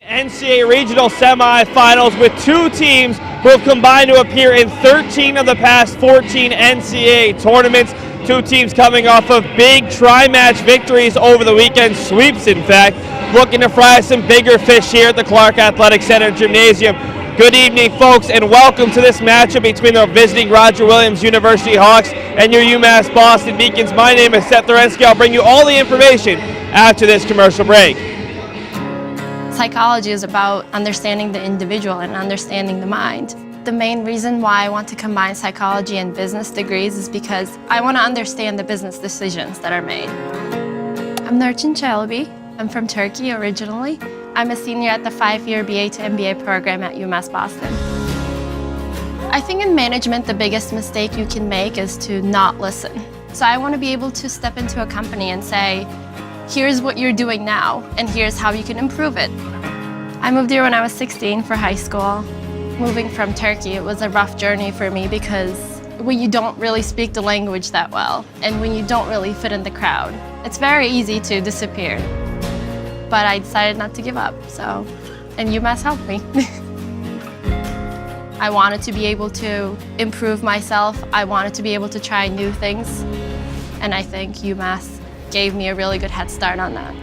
NCAA regional semifinals with two teams who have combined to appear in 13 of the past 14 NCAA tournaments. Two teams coming off of big tri-match victories over the weekend, sweeps in fact, looking to fry some bigger fish here at the Clark Athletic Center Gymnasium. Good evening, folks, and welcome to this matchup between the visiting Roger Williams University Hawks and your UMass Boston Beacons. My name is Seth Lorensky. I'll bring you all the information after this commercial break. Psychology is about understanding the individual and understanding the mind. The main reason why I want to combine psychology and business degrees is because I want to understand the business decisions that are made. I'm Nurçin Çelebi. I'm from Turkey originally. I'm a senior at the 5-year BA to MBA program at UMass Boston. I think in management, the biggest mistake you can make is to not listen. So I want to be able to step into a company and say, here's what you're doing now, and here's how you can improve it. I moved here when I was 16 for high school. Moving from Turkey, it was a rough journey for me because when you don't really speak the language that well, and when you don't really fit in the crowd, it's very easy to disappear. But I decided not to give up, and UMass helped me. I wanted to be able to improve myself. I wanted to be able to try new things, and I think UMass gave me a really good head start on that.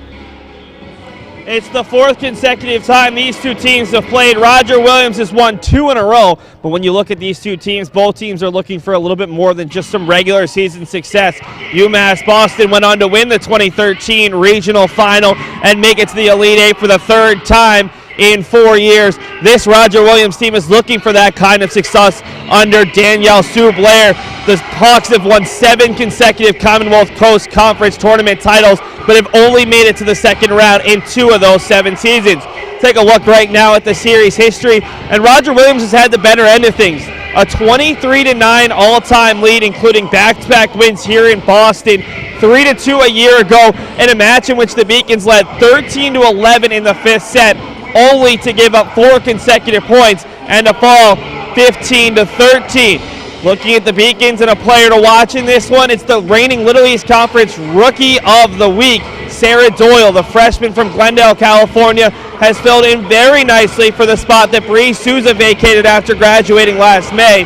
It's the fourth consecutive time these two teams have played. Roger Williams has won 2 in a row, but when you look at these two teams, both teams are looking for a little bit more than just some regular season success. UMass Boston went on to win the 2013 regional final and make it to the Elite Eight for the third time in 4 years. This Roger Williams team is looking for that kind of success under Danielle Sue Blair. The Hawks have won 7 consecutive Commonwealth Coast Conference tournament titles, but have only made it to the second round in 2 of those 7 seasons. Take a look right now at the series history, and Roger Williams has had the better end of things. A 23-9 all-time lead, including back-to-back wins here in Boston, 3-2 a year ago, in a match in which the Beacons led 13-11 in the 5th set, only to give up 4 consecutive points and to fall 15-13. Looking at the Beacons and a player to watch in this one, it's the reigning Little East Conference Rookie of the Week, Sarah Doyle, the freshman from Glendale, California, has filled in very nicely for the spot that Bree Souza vacated after graduating last May.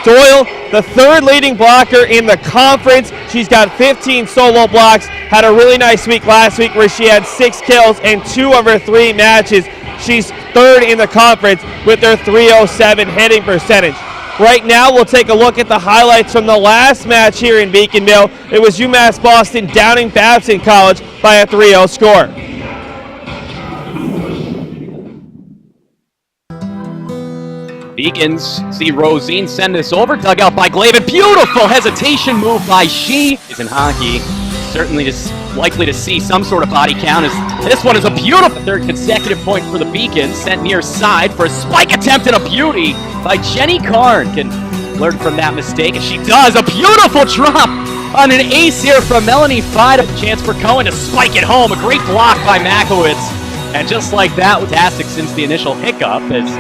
Doyle, the 3rd leading blocker in the conference. She's got 15 solo blocks, had a really nice week last week where she had 6 kills in 2 of her 3 matches. She's 3rd in the conference with her .307 hitting percentage. Right now, we'll take a look at the highlights from the last match here in Beaconville. It was UMass Boston downing Babson College by a 3-0 score. Beacons see Rosine send this over, dug out by Glavan. Beautiful hesitation move by She. Is in hockey, certainly just likely to see some sort of body count, as this one is a beautiful 3rd consecutive point for the Beacons, sent near side for a spike attempt and a beauty by Jenny Karn. Can learn from that mistake, and she does. A beautiful drop on an ace here from Melanie Fide. A chance for Cohen to spike it home. A great block by Makowitz. And just like that, fantastic since the initial hiccup, as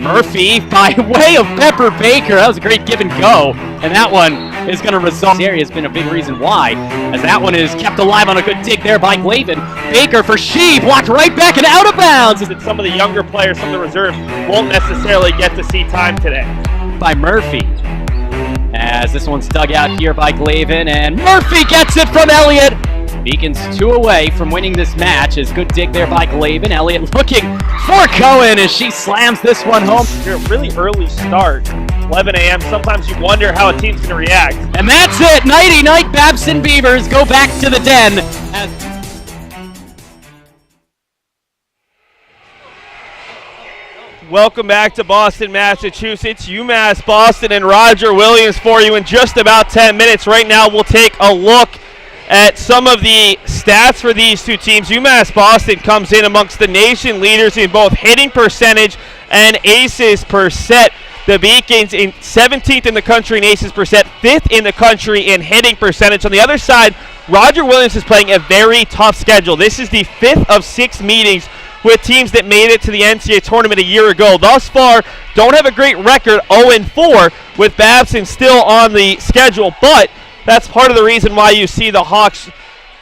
Murphy, by way of Pepper Baker, that was a great give and go, and that one is going to result. This area has been a big reason why, as that one is kept alive on a good dig there by Glavan. Baker for She, blocked right back and out of bounds. Some of the younger players from the reserve won't necessarily get to see time today. By Murphy, as this one's dug out here by Glavan, and Murphy gets it from Elliott. Beacons 2 away from winning this match. Is good dig there by Glavan. Elliott looking for Cohen as she slams this one home. A really early start, 11 a.m. Sometimes you wonder how a team's going to react. And that's it. Nighty-night Babson Beavers go back to the den. Welcome back to Boston, Massachusetts. UMass Boston and Roger Williams for you in just about 10 minutes. Right now we'll take a look at some of the stats for these two teams. UMass Boston comes in amongst the nation leaders in both hitting percentage and aces per set. The Beacons in 17th in the country in aces per set, 5th in the country in hitting percentage. On the other side, Roger Williams is playing a very tough schedule. This is the 5th of 6 meetings with teams that made it to the NCAA tournament a year ago. Thus far, don't have a great record, 0-4, with Babson still on the schedule, but that's part of the reason why you see the Hawks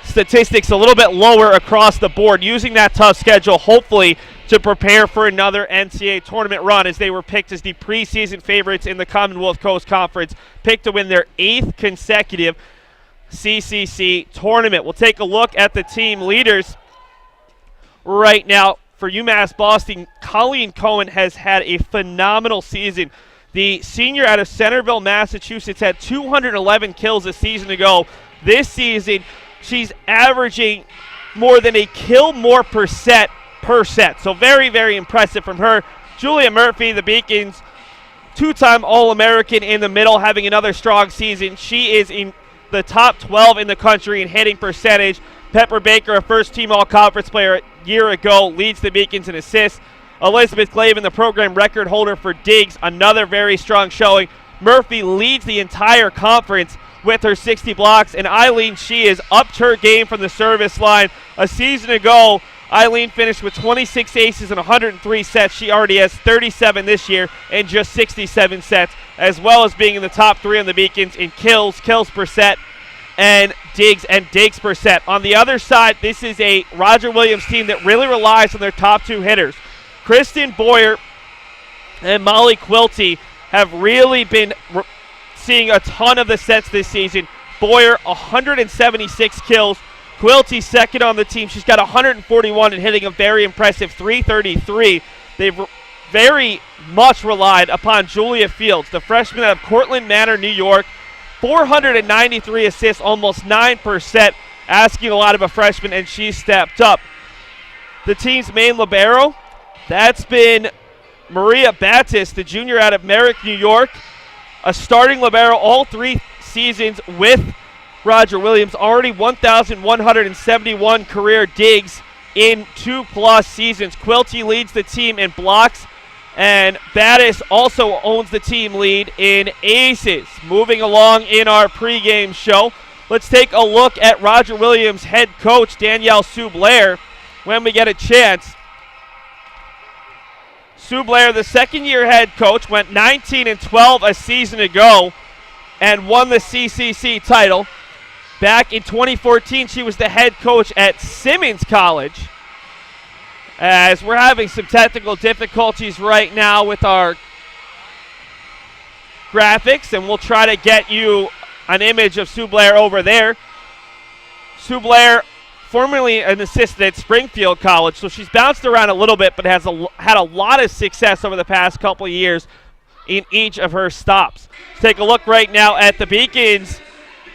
statistics a little bit lower across the board, using that tough schedule hopefully to prepare for another NCAA tournament run, as they were picked as the preseason favorites in the Commonwealth Coast Conference, picked to win their 8th consecutive CCC tournament. We'll take a look at the team leaders right now. For UMass Boston, Colleen Cohen has had a phenomenal season. The senior out of Centerville, Massachusetts, had 211 kills a season ago. This season, she's averaging more than a kill more per set. So very, very impressive from her. Julia Murphy, the Beacons, 2-time All-American in the middle, having another strong season. She is in the top 12 in the country in hitting percentage. Pepper Baker, a first-team All-Conference player a year ago, leads the Beacons in assists. Elizabeth Glavan, the program record holder for digs, another very strong showing. Murphy leads the entire conference with her 60 blocks, and Eileen Shee has upped her game from the service line. A season ago, Eileen finished with 26 aces and 103 sets. She already has 37 this year and just 67 sets, as well as being in the top 3 on the Beacons in kills per set, and digs per set. On the other side, this is a Roger Williams team that really relies on their top 2 hitters. Kristen Boyer and Molly Quilty have really been seeing a ton of the sets this season. Boyer, 176 kills. Quilty second on the team. She's got 141 and hitting a very impressive .333. They've very much relied upon Julia Fields, the freshman out of Cortland Manor, New York. 493 assists, almost 9%, asking a lot of a freshman, and she stepped up. The team's main libero, that's been Maria Battis, the junior out of Merrick, New York. A starting libero all 3 seasons with Roger Williams, already 1,171 career digs in 2+ seasons. Quilty leads the team in blocks, and Battis also owns the team lead in aces. Moving along in our pregame show, let's take a look at Roger Williams head coach Danielle Sue Blair when we get a chance. Sue Blair, the second-year head coach, went 19-12 a season ago and won the CCC title. Back in 2014, she was the head coach at Simmons College. As we're having some technical difficulties right now with our graphics, and we'll try to get you an image of Sue Blair over there. Sue Blair, formerly an assistant at Springfield College, so she's bounced around a little bit, but has had a lot of success over the past couple of years in each of her stops. Let's take a look right now at the Beacons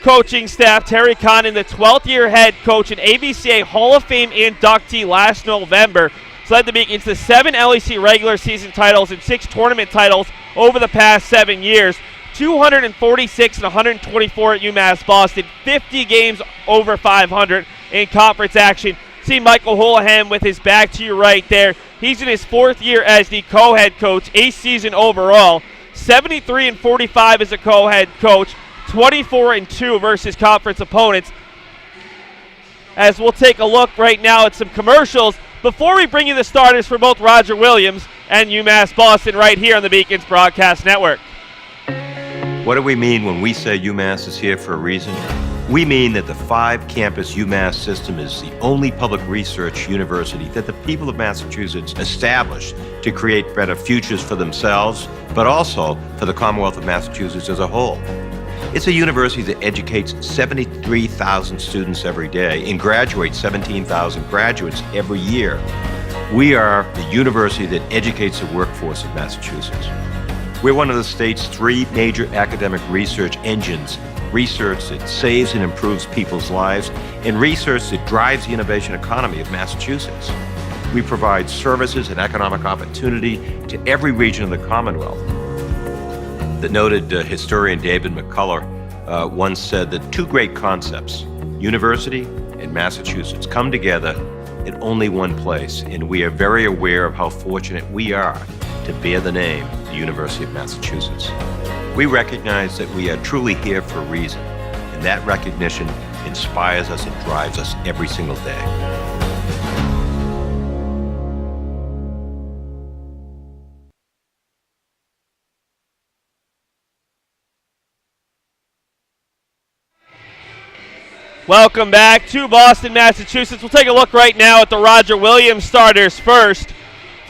coaching staff. Terry Condon, the 12th year head coach and ABCA Hall of Fame inductee last November, led the Beacons to 7 LEC regular season titles and 6 tournament titles over the past 7 years. 246 and 124 at UMass Boston, 50 games over 500 in conference action. See Michael Houlihan with his back to you right there. He's in his 4th year as the co-head coach, 8th season overall. 73 and 45 as a co-head coach, 24 and 2 versus conference opponents. As we'll take a look right now at some commercials before we bring you the starters for both Roger Williams and UMass Boston right here on the Beacons Broadcast Network. What do we mean when we say UMass is here for a reason? We mean that the 5-campus UMass system is the only public research university that the people of Massachusetts established to create better futures for themselves, but also for the Commonwealth of Massachusetts as a whole. It's a university that educates 73,000 students every day and graduates 17,000 graduates every year. We are the university that educates the workforce of Massachusetts. We're one of the state's 3 major academic research engines: research that saves and improves people's lives, and research that drives the innovation economy of Massachusetts. We provide services and economic opportunity to every region of the Commonwealth. The noted historian David McCullough once said that 2 great concepts, university and Massachusetts, come together in only one place, and we are very aware of how fortunate we are to bear the name, the University of Massachusetts. We recognize that we are truly here for a reason, and that recognition inspires us and drives us every single day. Welcome back to Boston, Massachusetts. We'll take a look right now at the Roger Williams starters first.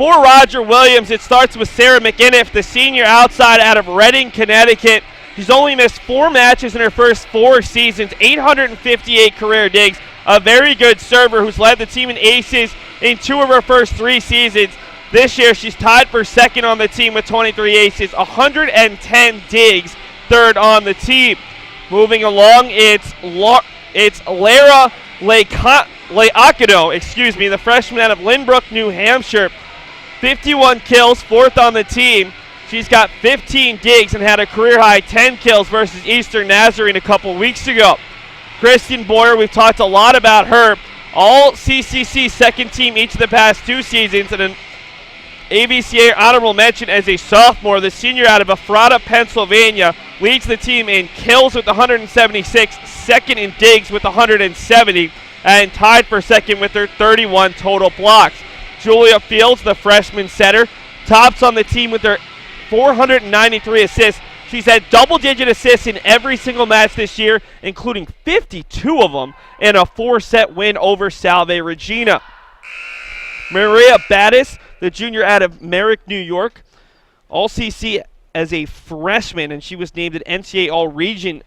For Roger Williams, it starts with Sarah McInniff, the senior outside out of Reading, Connecticut. She's only missed 4 matches in her first 4 seasons, 858 career digs. A very good server who's led the team in aces in 2 of her first 3 seasons. This year, she's tied for second on the team with 23 aces, 110 digs, third on the team. Moving along, it's Lara Leacado, the freshman out of Lynbrook, New Hampshire. 51 kills, fourth on the team. She's got 15 digs and had a career-high 10 kills versus Eastern Nazarene a couple weeks ago. Kristen Boyer, we've talked a lot about her. All CCC second team each of the past 2 seasons, and an AVCA honorable mention as a sophomore. The senior out of Ephrata, Pennsylvania, leads the team in kills with 176, second in digs with 170, and tied for second with her 31 total blocks. Julia Fields, the freshman setter, tops on the team with her 493 assists. She's had double-digit assists in every single match this year, including 52 of them in a 4-set win over Salve Regina. Maria Battis, the junior out of Merrick, New York, All-CC as a freshman, and she was named an NCAA All-Region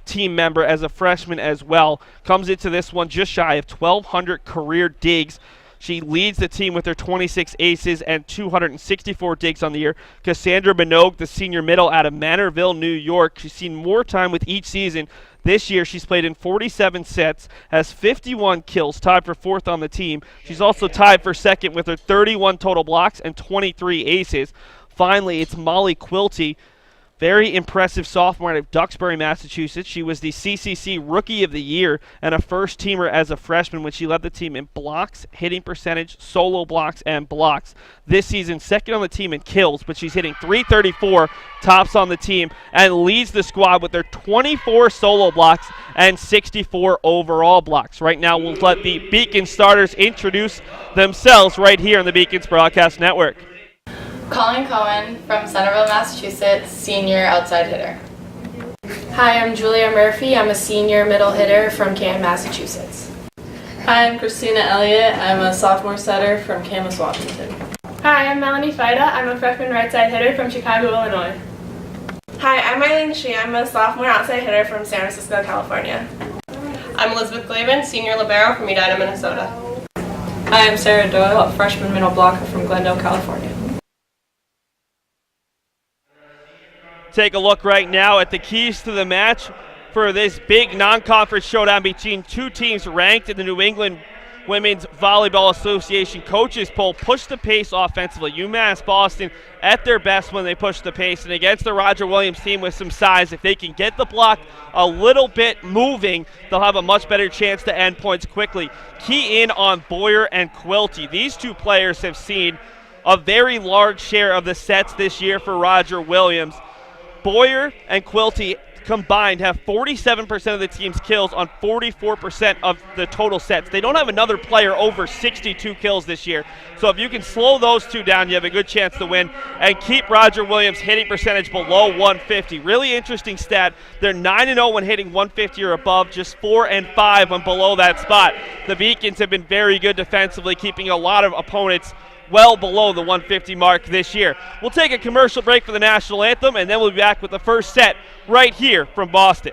team member as a freshman as well. Comes into this one just shy of 1,200 career digs. She leads the team with her 26 aces and 264 digs on the year. Cassandra Minogue, the senior middle out of Manorville, New York. She's seen more time with each season. This year, she's played in 47 sets, has 51 kills, tied for fourth on the team. She's also tied for second with her 31 total blocks and 23 aces. Finally, it's Molly Quilty, very impressive sophomore out of Duxbury, Massachusetts. She was the CCC Rookie of the Year and a first-teamer as a freshman when she led the team in blocks, hitting percentage, solo blocks, and blocks. This season, second on the team in kills, but she's hitting .334, tops on the team, and leads the squad with their 24 solo blocks and 64 overall blocks. Right now, we'll let the Beacon starters introduce themselves right here on the Beacons Broadcast Network. Colin Cohen from Centerville, Massachusetts, senior outside hitter. Hi, I'm Julia Murphy. I'm a senior middle hitter from Canton, Massachusetts. Hi, I'm Christina Elliott. I'm a sophomore setter from Camas, Washington. Hi, I'm Melanie Fida. I'm a freshman right side hitter from Chicago, Illinois. Hi, I'm Eileen Shee. I'm a sophomore outside hitter from San Francisco, California. I'm Elizabeth Glavan, senior libero from Edina, Minnesota. Hi, I'm Sarah Doyle, a freshman middle blocker from Glendale, California. Take a look right now at the keys to the match for this big non-conference showdown between 2 teams ranked in the New England Women's Volleyball Association coaches poll. Push the pace offensively. UMass Boston at their best when they push the pace, and against the Roger Williams team with some size, if they can get the block a little bit moving, they'll have a much better chance to end points quickly. Key in on Boyer and Quilty. These 2 players have seen a very large share of the sets this year for Roger Williams. Boyer and Quilty combined have 47% of the team's kills on 44% of the total sets. They don't have another player over 62 kills this year. So if you can slow those 2 down, you have a good chance to win and keep Roger Williams' hitting percentage below 150. Really interesting stat. They're 9-0 when hitting 150 or above, just 4-5 when below that spot. The Beacons have been very good defensively, keeping a lot of opponents well below the 150 mark this year. We'll take a commercial break for the national anthem, and then we'll be back with the first set right here from Boston.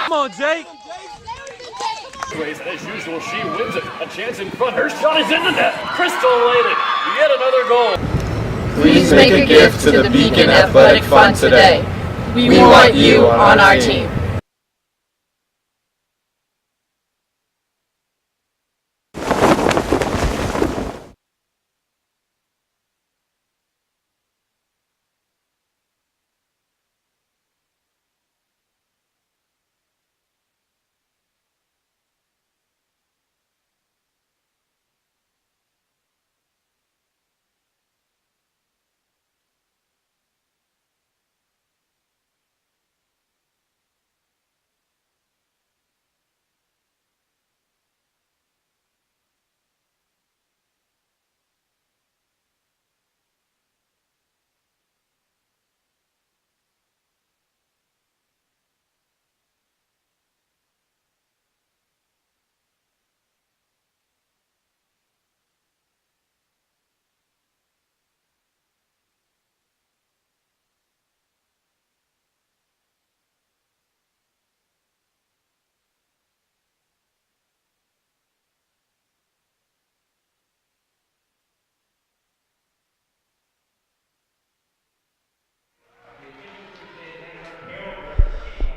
Come on, Jake. As usual, she wins it. A chance in front. Her shot is in the net. Crystal Layden, yet another goal. Please make a gift to the Beacon Athletic Fund today. We want you on our team.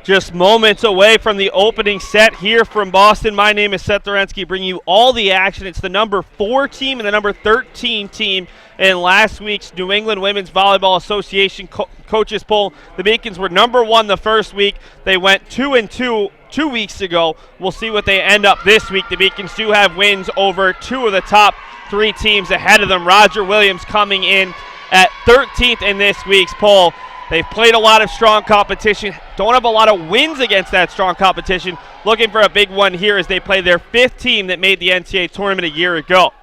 Just moments away from the opening set here from Boston. My name is Seth Dorensky, bringing you all the action. It's the number 4 team and the number 13 team in last week's New England Women's Volleyball Association coaches poll. The Beacons were number 1 the first week. They went 2-2 2 weeks ago. We'll see what they end up this week. The Beacons do have wins over 2 of the top 3 teams ahead of them. Roger Williams coming in at 13th in this week's poll. They've played a lot of strong competition, don't have a lot of wins against that strong competition. Looking for a big one here as they play their 5th team that made the NCAA tournament a year ago.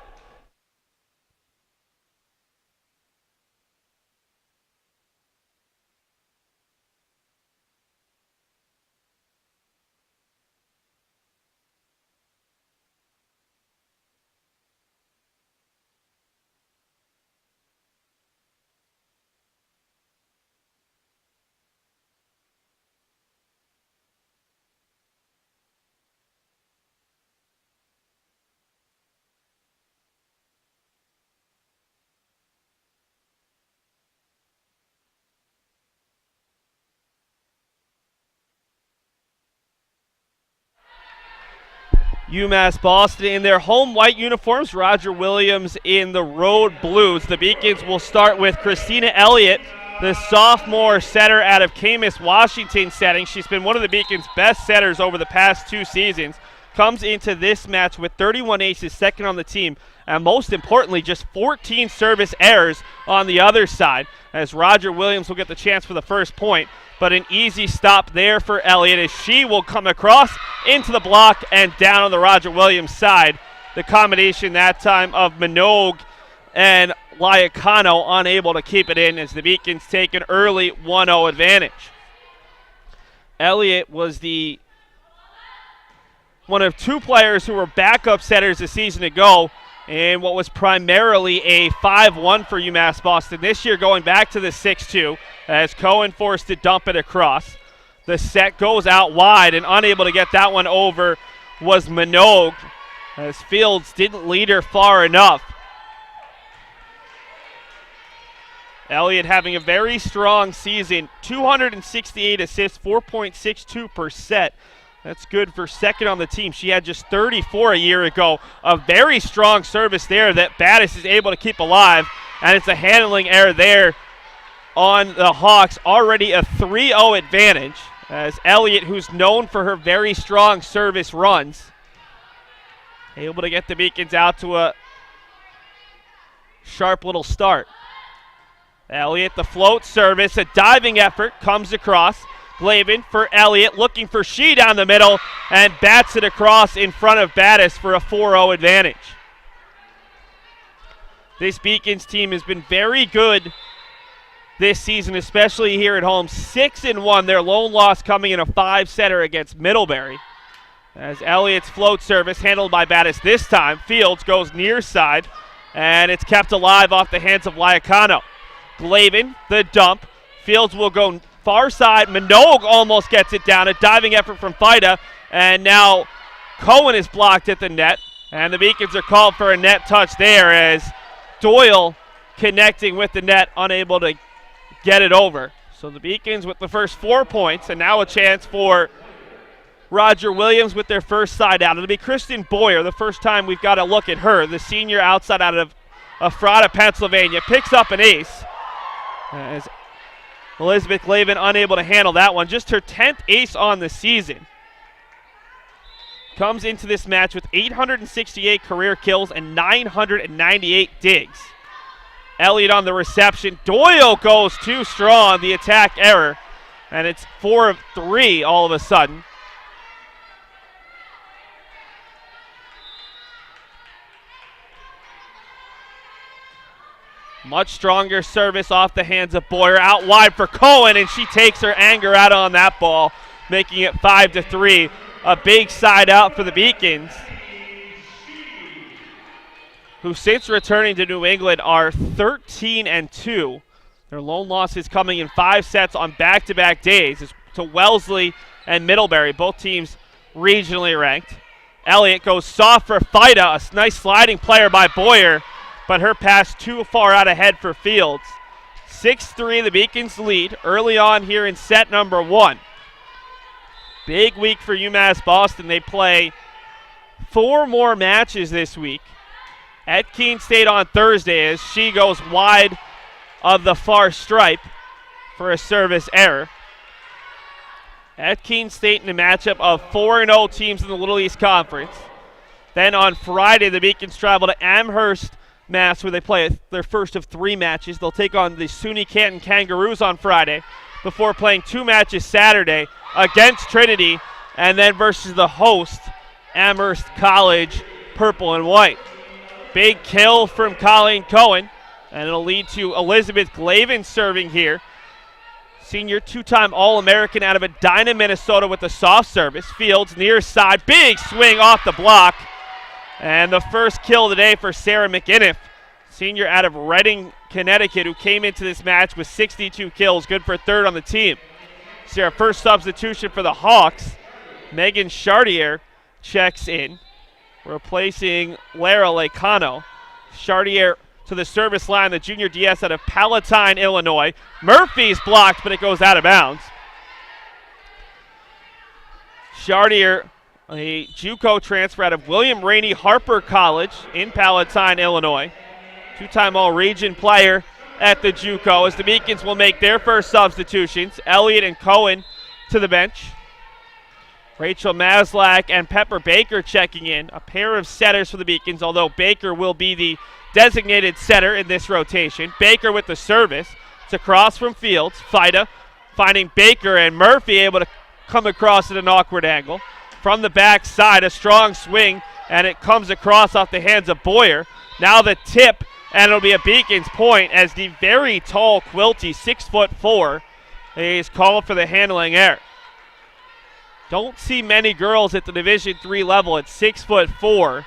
UMass Boston in their home white uniforms, Roger Williams in the road blues. The Beacons will start with Christina Elliott, the sophomore setter out of Camas, Washington setting. She's been one of the Beacons' best setters over the past 2 seasons. Comes into this match with 31 aces, second on the team, and most importantly, just 14 service errors on the other side, as Roger Williams will get the chance for the first point. But an easy stop there for Elliott as she will come across into the block and down on the Roger Williams side. The combination that time of Minogue and Liacano unable to keep it in as the Beacons take an early 1-0 advantage. Elliott was one of 2 players who were backup setters a season ago in what was primarily a 5-1 for UMass Boston. This year going back to the 6-2 as Cohen forced to dump it across. The set goes out wide, and unable to get that one over was Minogue as Fields didn't lead her far enough. Elliott having a very strong season, 268 assists, 4.62 per set. That's good for second on the team. She had just 34 a year ago. A very strong service there that Battis is able to keep alive, and it's a handling error there on the Hawks. Already a 3-0 advantage as Elliott, who's known for her very strong service runs, able to get the Beacons out to a sharp little start. Elliott, the float service, a diving effort, comes across. Glavan for Elliott, looking for Shee down the middle, and bats it across in front of Battis for a 4-0 advantage. This Beacons team has been very good this season, especially here at home. 6-1, their lone loss coming in a 5-setter against Middlebury. As Elliott's float service handled by Battis this time. Fields goes near side, and it's kept alive off the hands of Liacano. Glavan, the dump. Fields will go far side. Minogue almost gets it down. A diving effort from Fida, and now Cohen is blocked at the net, and the Beacons are called for a net touch there as Doyle connecting with the net, unable to get it over. So the Beacons with the first 4 points, and now a chance for Roger Williams with their first side out. It'll be Kristen Boyer, the first time we've got a look at her, the senior outside out of Ephrata, Pennsylvania. Picks up an ace as Elizabeth Glavan unable to handle that one. Just her 10th ace on the season. Comes into this match with 868 career kills and 998 digs. Elliott on the reception. Doyle goes too strong, the attack error, and it's 4 of 3 all of a sudden. Much stronger service off the hands of Boyer. Out wide for Cohen, and she takes her anger out on that ball, making it 5-3. A big side out for the Beacons, who since returning to New England are 13-2. Their lone losses coming in 5 sets on back-to-back days. It's to Wellesley and Middlebury, both teams regionally ranked. Elliott goes soft for Fida, a nice sliding player by Boyer, but her pass too far out ahead for Fields. 6-3, the Beacons lead early on here in set number 1. Big week for UMass Boston. They play 4 more matches this week at Keene State on Thursday as she goes wide of the far stripe for a service error. At Keene State in a matchup of 4-0 teams in the Little East Conference. Then on Friday, the Beacons travel to Amherst, Mass, where they play their first of 3 matches. They'll take on the SUNY Canton Kangaroos on Friday before playing 2 matches Saturday against Trinity and then versus the host, Amherst College, Purple and White. Big kill from Colleen Cohen, and it'll lead to Elizabeth Glavan serving here. Senior 2-time All-American out of Edina, Minnesota with the soft service. Fields near side, big swing off the block. And the first kill of the day for Sarah McInniff, senior out of Reading, Connecticut, who came into this match with 62 kills, good for 3rd on the team. See our first substitution for the Hawks. Megan Chartier checks in, replacing Lara Lecano. Chartier to the service line, the junior DS out of Palatine, Illinois. Murphy's blocked, but it goes out of bounds. Chartier, a JUCO transfer out of William Rainey Harper College in Palatine, Illinois. 2-time All-Region player at the JUCO as the Beacons will make their first substitutions. Elliott and Cohen to the bench. Rachel Maslak and Pepper Baker checking in. A pair of setters for the Beacons, although Baker will be the designated setter in this rotation. Baker with the service. It's across from Fields. Fida finding Baker and Murphy able to come across at an awkward angle. From the backside, a strong swing, and it comes across off the hands of Boyer. Now the tip, and it'll be a Beacons point as the very tall Quilty, 6'4", is called for the handling error. Don't see many girls at the Division III level at 6'4".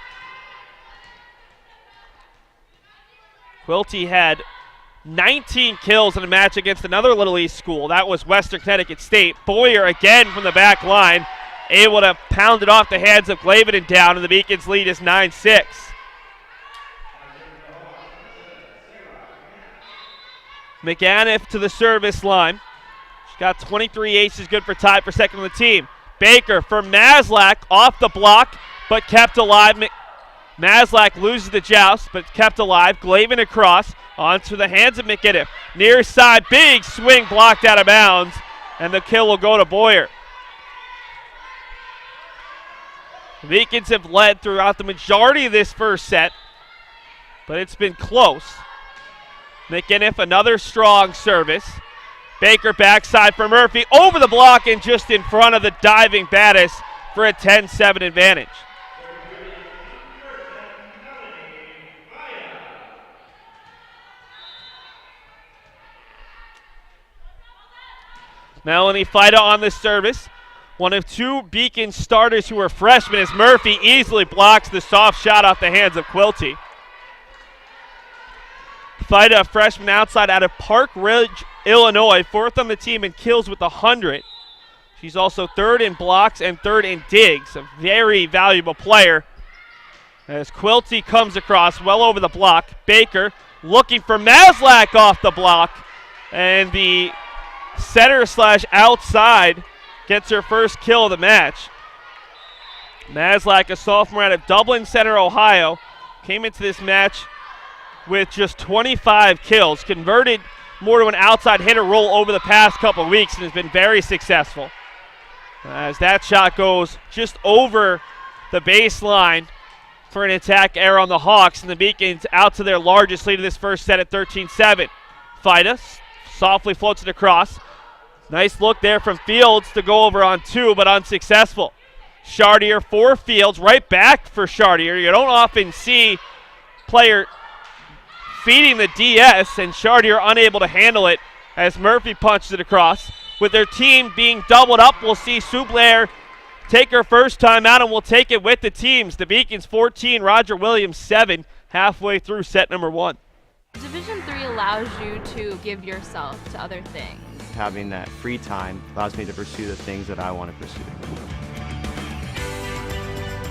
Quilty had 19 kills in a match against another Little East school. That was Western Connecticut State. Boyer again from the back line, able to pound it off the hands of Glavan and down, and the Beacons lead is 9-6. McAniff to the service line. She's got 23 aces, good for tie for 2nd on the team. Baker for Maslak, off the block, but kept alive. Maslak loses the joust, but kept alive. Glavan across, onto the hands of McAniff. Near side, big swing blocked out of bounds, and the kill will go to Boyer. The Beacons have led throughout the majority of this first set, but it's been close. McInniff, another strong service. Baker backside for Murphy, over the block and just in front of the diving Battis for a 10-7 advantage. Melanie Fida on the service. One of 2 Beacon starters who are freshmen as Murphy easily blocks the soft shot off the hands of Quilty. Fida, a freshman outside out of Park Ridge, Illinois, 4th on the team in kills with 100. She's also 3rd in blocks and 3rd in digs. A very valuable player. As Quilty comes across well over the block. Baker looking for Maslak off the block. And the setter / outside gets her first kill of the match. Maslak, a sophomore out of Dublin Center, Ohio, came into this match with just 25 kills, converted more to an outside hitter role over the past couple weeks and has been very successful. As that shot goes just over the baseline for an attack error on the Hawks, and the Beacons out to their largest lead of this first set at 13-7. Fida softly floats it across. Nice look there from Fields to go over on 2, but unsuccessful. Chartier for Fields, right back for Chartier. You don't often see player feeding the DS, and Chartier unable to handle it as Murphy punches it across. With their team being doubled up, we'll see Sue Blair take her first time out, and we'll take it with the teams. The Beacons 14, Roger Williams 7, halfway through set number 1. Division III allows you to give yourself to other things. Having that free time allows me to pursue the things that I want to pursue.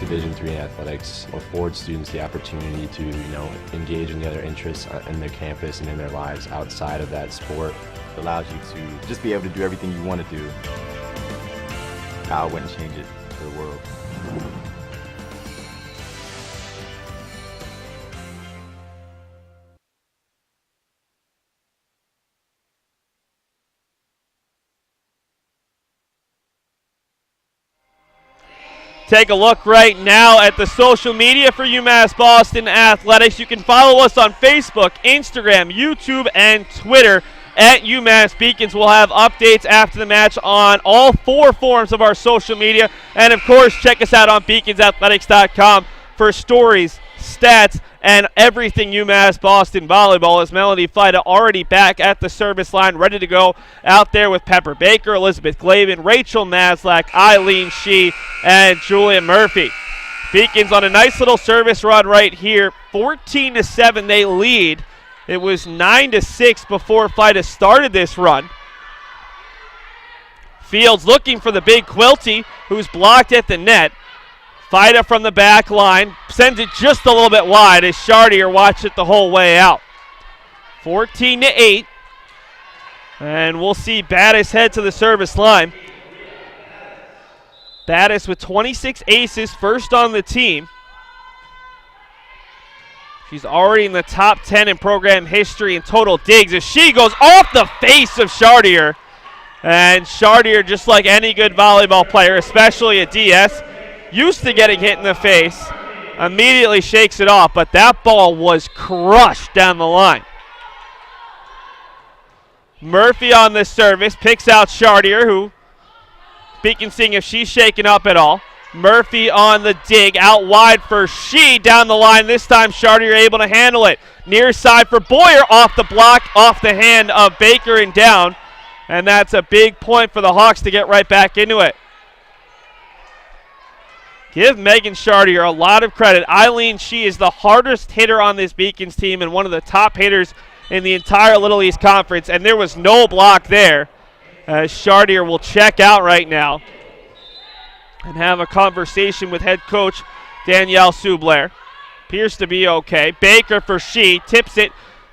Division III athletics affords students the opportunity to, engage in the other interests in their campus and in their lives outside of that sport. It allows you to just be able to do everything you want to do. I wouldn't change it for the world. Take a look right now at the social media for UMass Boston Athletics. You can follow us on Facebook, Instagram, YouTube, and Twitter at UMass Beacons. We'll have updates after the match on all 4 forms of our social media. And, of course, check us out on beaconsathletics.com for stories, stats, and everything UMass Boston Volleyball. As Melody Fida already back at the service line, ready to go out there with Pepper Baker, Elizabeth Glavan, Rachel Maslak, Eileen Shee, and Julia Murphy. Beacons on a nice little service run right here. 14-7 they lead. It was 9-6 before Fida started this run. Fields looking for the big Quilty, who's blocked at the net. Fida from the back line, sends it just a little bit wide as Chartier watched it the whole way out. 14-8, and we'll see Battis head to the service line. Battis with 26 aces, first on the team. She's already in the top 10 in program history in total digs as she goes off the face of Chartier. And Chartier, just like any good volleyball player, especially a DS, used to getting hit in the face, immediately shakes it off, but that ball was crushed down the line. Murphy on the service, picks out Chartier, who Beacon seeing if she's shaken up at all. Murphy on the dig, out wide for Shee, down the line. This time Chartier able to handle it. Near side for Boyer, off the block, off the hand of Baker and down. And that's a big point for the Hawks to get right back into it. Give Megan Chartier a lot of credit. Eileen Shee is the hardest hitter on this Beacons team and one of the top hitters in the entire Little East Conference, and there was no block there. Chartier will check out right now and have a conversation with head coach Danielle Subler. Appears to be okay. Baker for Shee, tips it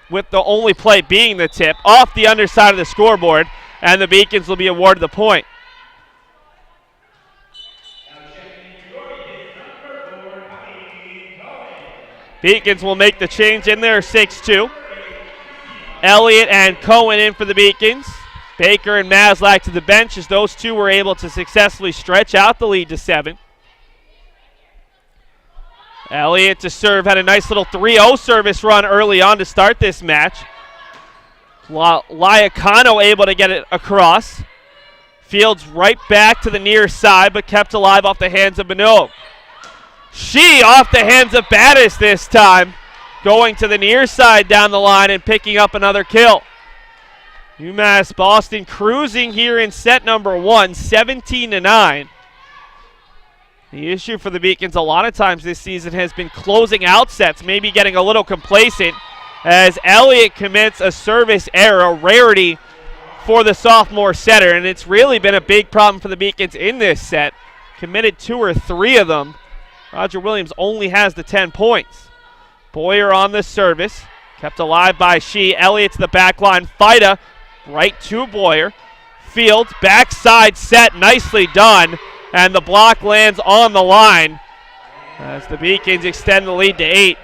with the only play being the tip, off the underside of the scoreboard, and the Beacons will be awarded the point. Beacons will make the change in there, 6-2. Elliott and Cohen in for the Beacons. Baker and Maslak to the bench as those two were able to successfully stretch out the lead to 7. Elliott to serve, had a nice little 3-0 service run early on to start this match. Liacano able to get it across. Fields right back to the near side, but kept alive off the hands of Minogue. Shee off the hands of Battis this time, going to the near side down the line and picking up another kill. UMass Boston cruising here in set number 1, 17-9. The issue for the Beacons a lot of times this season has been closing out sets, maybe getting a little complacent as Elliott commits a service error, a rarity for the sophomore setter, and it's really been a big problem for the Beacons in this set. Committed 2 or 3 of them. Roger Williams only has the 10 points. Boyer on the service, kept alive by Shee. Elliott to the back line. Fida right to Boyer. Fields, backside set, nicely done. And the block lands on the line as the Beacons extend the lead to 8.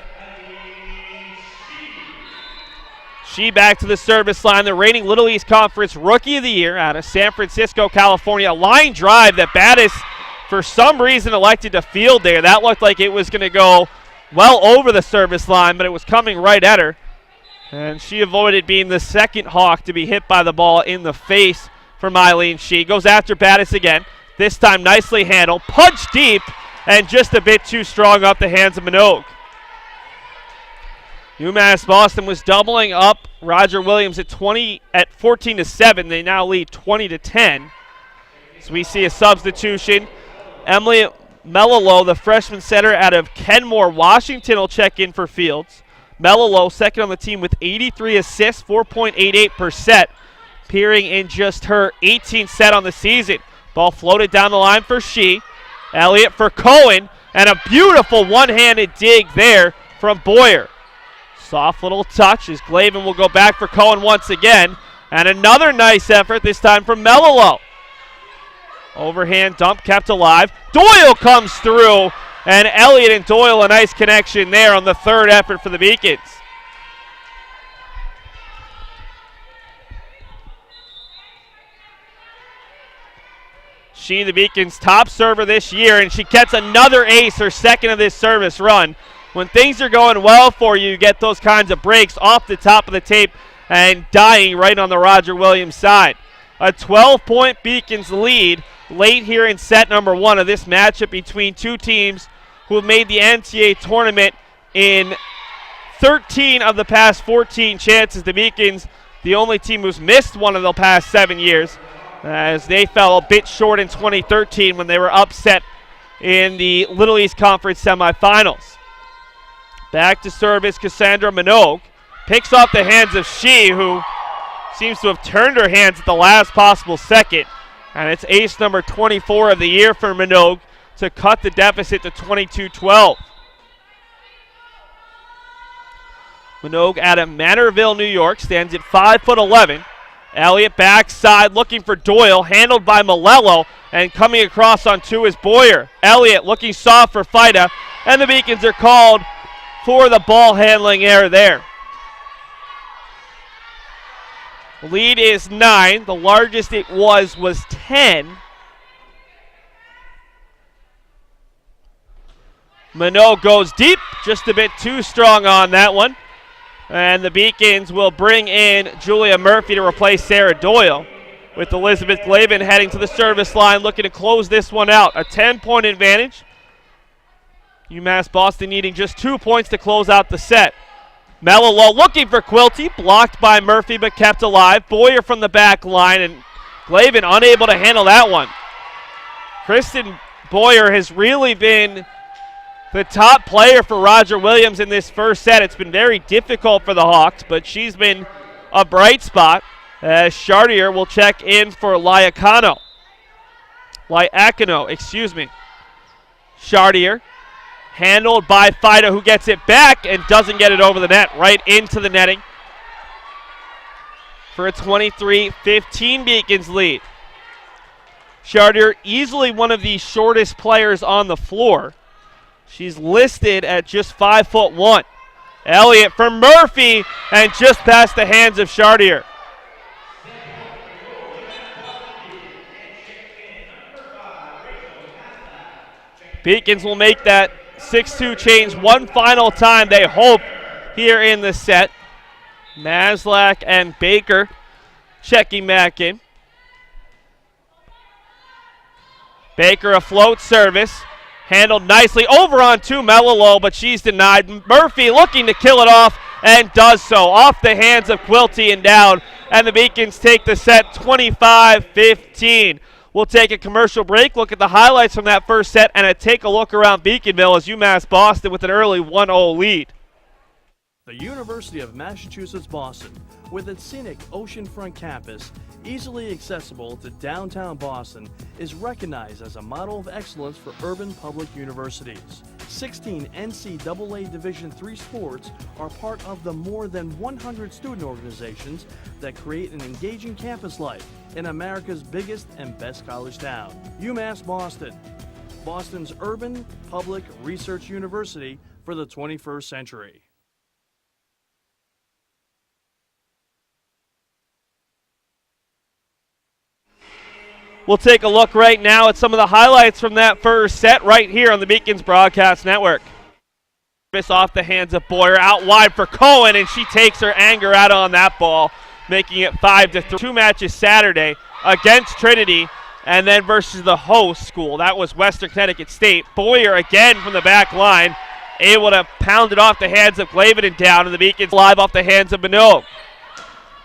Shee back to the service line, the reigning Little East Conference Rookie of the Year out of San Francisco, California. Line drive that Battis, for some reason, elected to field there. That looked like it was going to go well over the service line, but it was coming right at her. And she avoided being the second Hawk to be hit by the ball in the face from Eileen Shee. Goes after Battis again. This time nicely handled. Punch deep and just a bit too strong off the hands of Minogue. UMass Boston was doubling up Roger Williams at 14-7. They now lead 20-10. So we see a substitution. Emily Melilo, the freshman setter out of Kenmore, Washington, will check in for Fields. Melilo, second on the team with 83 assists, 4.88%, appearing in just her 18th set on the season. Ball floated down the line for Shee. Elliott for Cohen, and a beautiful one-handed dig there from Boyer. Soft little touch as Glavan will go back for Cohen once again. And another nice effort, this time from Melilo. Overhand dump kept alive. Doyle comes through, and Elliott and Doyle a nice connection there on the third effort for the Beacons. She, the Beacons' top server this year, and she gets another ace, her second of this service run. When things are going well for you, you get those kinds of breaks off the top of the tape and dying right on the Roger Williams side. A 12-point Beacons lead late here in set number one of this matchup between two teams who have made the NCAA tournament in 13 of the past 14 chances. The Beacons, the only team who's missed one of the past 7 years, as they fell a bit short in 2013 when they were upset in the Little East Conference semifinals. Back to service, Cassandra Minogue picks off the hands of She, who seems to have turned her hands at the last possible second. And it's ace number 24 of the year for Minogue to cut the deficit to 22-12. Minogue out of Manorville, New York, stands at 5'11". Elliott backside looking for Doyle, handled by Malello, and coming across on two is Boyer. Elliott looking soft for Fida, and the Beacons are called for the ball handling error there. Lead is 9. The largest it was 10. Minogue goes deep, just a bit too strong on that one. And the Beacons will bring in Julia Murphy to replace Sarah Doyle, with Elizabeth Glavan heading to the service line, looking to close this one out. A 10-point advantage. UMass Boston needing just 2 points to close out the set. Mello looking for Quilty, blocked by Murphy but kept alive. Boyer from the back line, and Glavan unable to handle that one. Kristen Boyer has really been the top player for Roger Williams in this first set. It's been very difficult for the Hawks, but she's been a bright spot, as Chartier will check in for Liacano, excuse me. Chartier handled by Fida, who gets it back and doesn't get it over the net, right into the netting for a 23-15 Beacons lead. Chartier, easily one of the shortest players on the floor. She's listed at just 5'1". Elliott for Murphy, and just past the hands of Chartier. Beacons will make that 6-2 change one final time, they hope, here in the set. Maslak and Baker checking back in. Baker a float service, handled nicely over on two Mello, but she's denied. Murphy looking to kill it off, and does so off the hands of Quilty and down, and the Beacons take the set 25-15. We'll take a commercial break, look at the highlights from that first set, and take a look around Beaconville as UMass Boston with an early 1-0 lead. The University of Massachusetts Boston, with its scenic oceanfront campus, easily accessible to downtown Boston, is recognized as a model of excellence for urban public universities. 16 NCAA Division III sports are part of the more than 100 student organizations that create an engaging campus life in America's biggest and best college town. UMass Boston, Boston's urban public research university for the 21st century. We'll take a look right now at some of the highlights from that first set right here on the Beacons Broadcast Network. Miss off the hands of Boyer, out wide for Cohen, and she takes her anger out on that ball, making it 5-3. 2 matches Saturday against Trinity and then versus the host school. That was Western Connecticut State. Boyer again from the back line, able to pound it off the hands of Glavan and down, and the Beacons live off the hands of Minogue.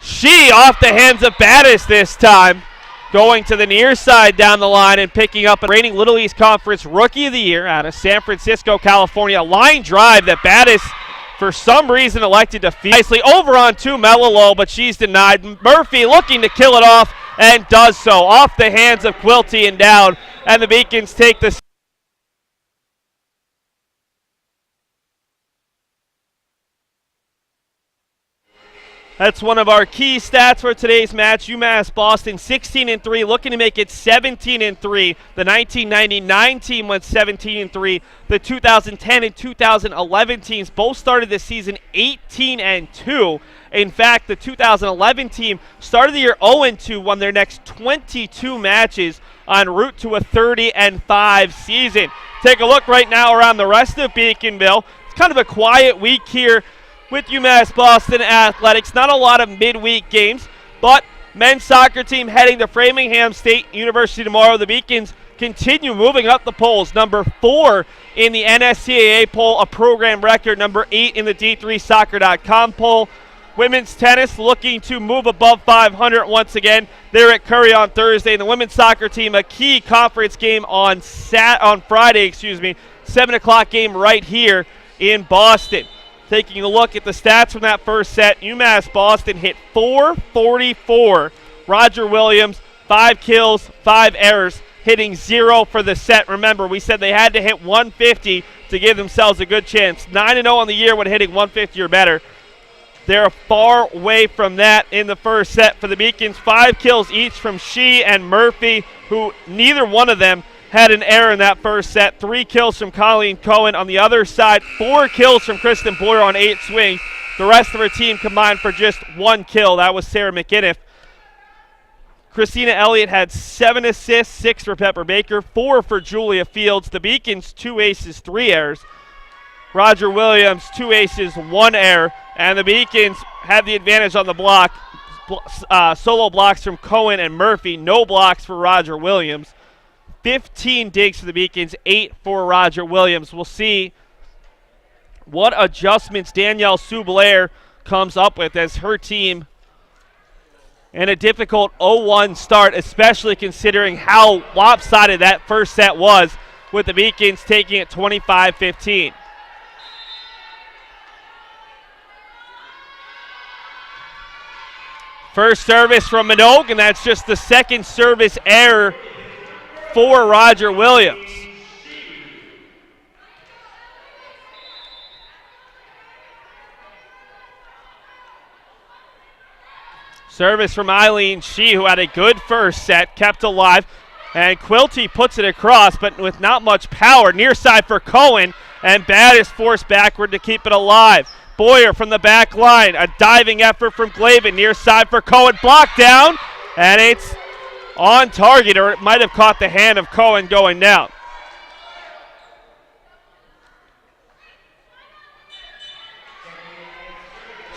She off the hands of Battis this time, going to the near side down the line and picking up a reigning Little East Conference Rookie of the Year out of San Francisco, California. Line drive that Battis, for some reason, elected to feed. Nicely over on two Mello, but she's denied. Murphy looking to kill it off, and does so off the hands of Quilty and down, and the Beacons take the That's one of our key stats for today's match. UMass Boston 16-3, looking to make it 17-3. The 1999 team went 17-3. The 2010 and 2011 teams both started this season 18-2. In fact, the 2011 team started the year 0-2, won their next 22 matches en route to a 30-5 season. Take a look right now around the rest of Beaconville. It's kind of a quiet week here with UMass Boston Athletics. Not a lot of midweek games, but men's soccer team heading to Framingham State University tomorrow. The Beacons continue moving up the polls. Number 4 in the NSCAA poll, a program record. Number 8 in the D3Soccer.com poll. Women's tennis looking to move above 500 once again. They're at Curry on Thursday. And the women's soccer team, a key conference game on Friday, 7 o'clock game right here in Boston. Taking a look at the stats from that first set, UMass Boston hit .444. Roger Williams, 5 kills, 5 errors, hitting 0 for the set. Remember, we said they had to hit 150 to give themselves a good chance. 9-0 on the year when hitting 150 or better. They're far away from that in the first set for the Beacons. 5 kills each from Shee and Murphy, who neither one of them had an error in that first set. 3 kills from Colleen Cohen. On the other side, 4 kills from Kristen Boyer on 8 swings. The rest of her team combined for just 1 kill. That was Sarah McInniff. Christina Elliott had 7 assists, 6 for Pepper Baker, 4 for Julia Fields. The Beacons, 2 aces, 3 errors. Roger Williams, 2 aces, 1 error. And the Beacons had the advantage on the block. Solo blocks from Cohen and Murphy. No blocks for Roger Williams. 15 digs for the Beacons, 8 for Roger Williams. We'll see what adjustments Danielle Soubelair comes up with as her team in a difficult 0-1 start, especially considering how lopsided that first set was, with the Beacons taking it 25-15. First service from Minogue, and that's just the second service error for Roger Williams. Service from Eileen Shee, who had a good first set, kept alive. And Quilty puts it across, but with not much power. Near side for Cohen, and Bad is forced backward to keep it alive. Boyer from the back line, a diving effort from Glavan. Near side for Cohen, blocked down, and it's on target, or it might have caught the hand of Cohen going down.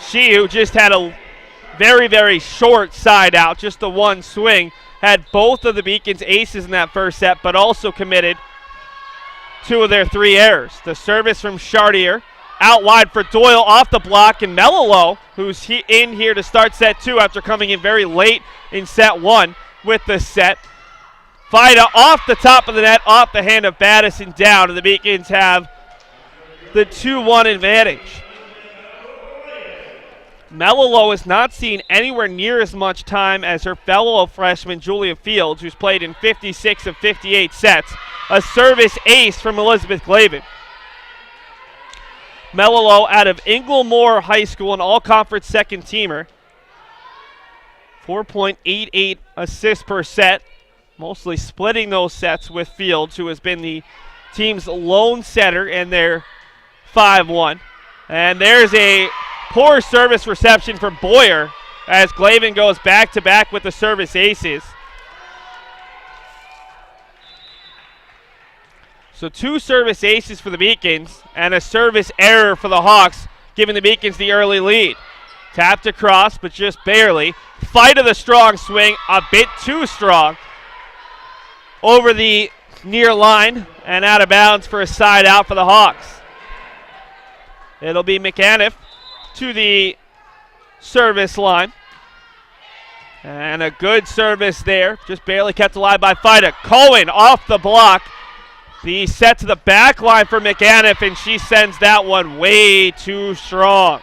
Shee, who just had a very, very short side out, just the one swing, had both of the Beacons aces in that first set, but also committed 2 of their 3 errors. The service from Chartier, out wide for Doyle, off the block, and Melilo, who's in here to start set 2 after coming in very late in set 1 with the set. Vida off the top of the net, off the hand of Battis and down, and the Beacons have the 2-1 advantage. Melilo has not seen anywhere near as much time as her fellow freshman Julia Fields, who's played in 56 of 58 sets. A service ace from Elizabeth Glavan. Melilo out of Inglemoor High School, an all-conference second teamer. 4.88 assists per set, mostly splitting those sets with Fields, who has been the team's lone setter in their 5-1. And there's a poor service reception for Boyer as Glavan goes back-to-back with the service aces. So 2 service aces for the Beacons and a service error for the Hawks, giving the Beacons the early lead. Tapped across, but just barely. Fight of the strong swing, a bit too strong. Over the near line and out of bounds for a side out for the Hawks. It'll be McAniff to the service line. And a good service there, just barely kept alive by Fida. Cohen off the block. The set to the back line for McAniff, and she sends that one way too strong.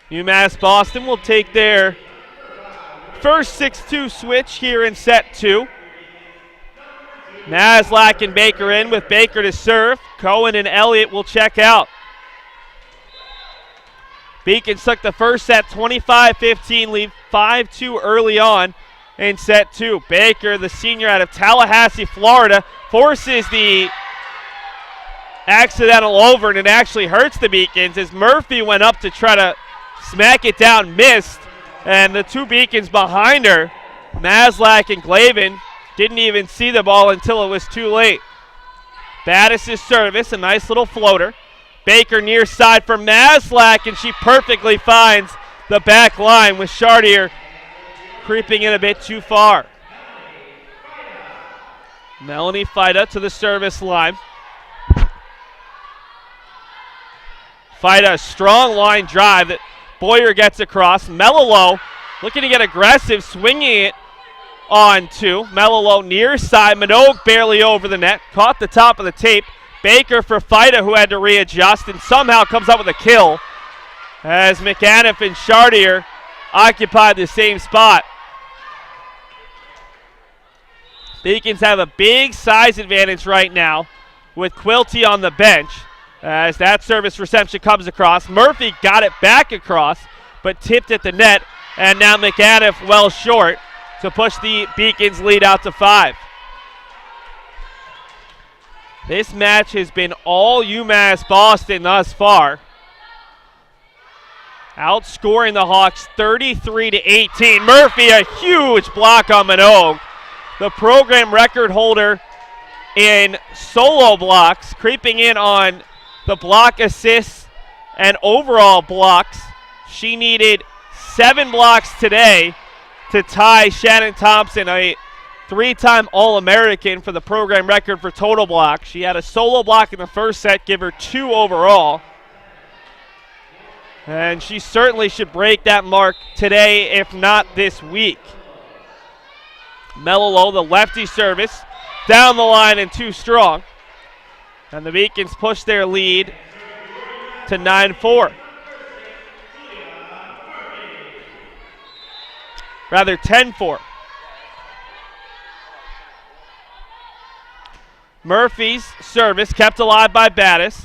UMass Boston will take their first 6-2 switch here in set 2. Maslach and Baker in with Baker to serve. Cohen and Elliott will check out. Beacons took the first set 25-15 lead, 5-2 early on in set 2. Baker, the senior out of Tallahassee, Florida, forces the accidental over, and it actually hurts the Beacons as Murphy went up to try to smack it down, missed, and the two Beacons behind her, Maslak and Glavan, didn't even see the ball until it was too late. Battis' service, a nice little floater. Baker near side for Maslak, and she perfectly finds the back line with Chartier creeping in a bit too far. Melanie Fida to the service line. Fida, a strong line drive that Boyer gets across. Melilo looking to get aggressive, swinging it on two. Melilo near side. Minogue barely over the net. Caught the top of the tape. Baker for Fida, who had to readjust and somehow comes up with a kill as McAniff and Chartier occupied the same spot. Beacons have a big size advantage right now with Quilty on the bench as that service reception comes across. Murphy got it back across but tipped at the net, and now McAniff well short to push the Beacons lead out to 5. This match has been all UMass Boston thus far, outscoring the Hawks 33-18. Murphy, a huge block on Minogue, the program record holder in solo blocks, creeping in on the block assists and overall blocks. She needed 7 blocks today to tie Shannon Thompson, a 3-time All-American, for the program record for total blocks. She had a solo block in the first set, give her 2 overall. And she certainly should break that mark today, if not this week. Melilo, the lefty service, down the line and too strong. And the Beacons push their lead to 9-4. Rather 10-4. Murphy's service kept alive by Battis.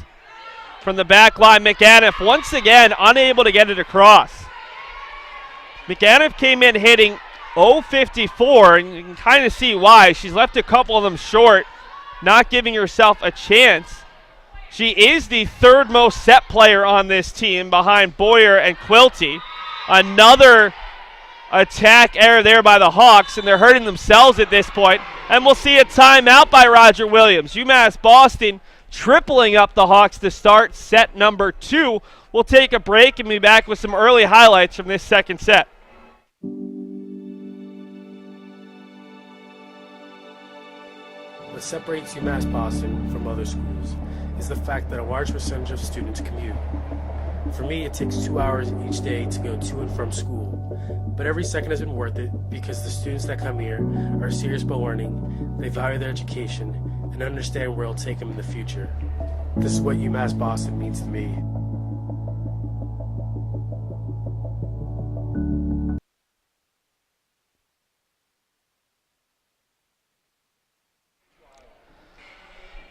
From the back line, McAniff once again unable to get it across. McAniff came in hitting .054, and you can kind of see why. She's left a couple of them short, not giving herself a chance. She is the 3rd most set player on this team behind Boyer and Quilty. Another attack error there by the Hawks, and they're hurting themselves at this point. And we'll see a timeout by Roger Williams. UMass Boston tripling up the Hawks to start set number 2. We'll take a break and be back with some early highlights from this second set. What separates UMass Boston from other schools is the fact that a large percentage of students commute. For me, it takes 2 hours each day to go to and from school, but every second has been worth it because the students that come here are serious about learning, they value their education, and understand where it'll take them in the future. This is what UMass Boston means to me.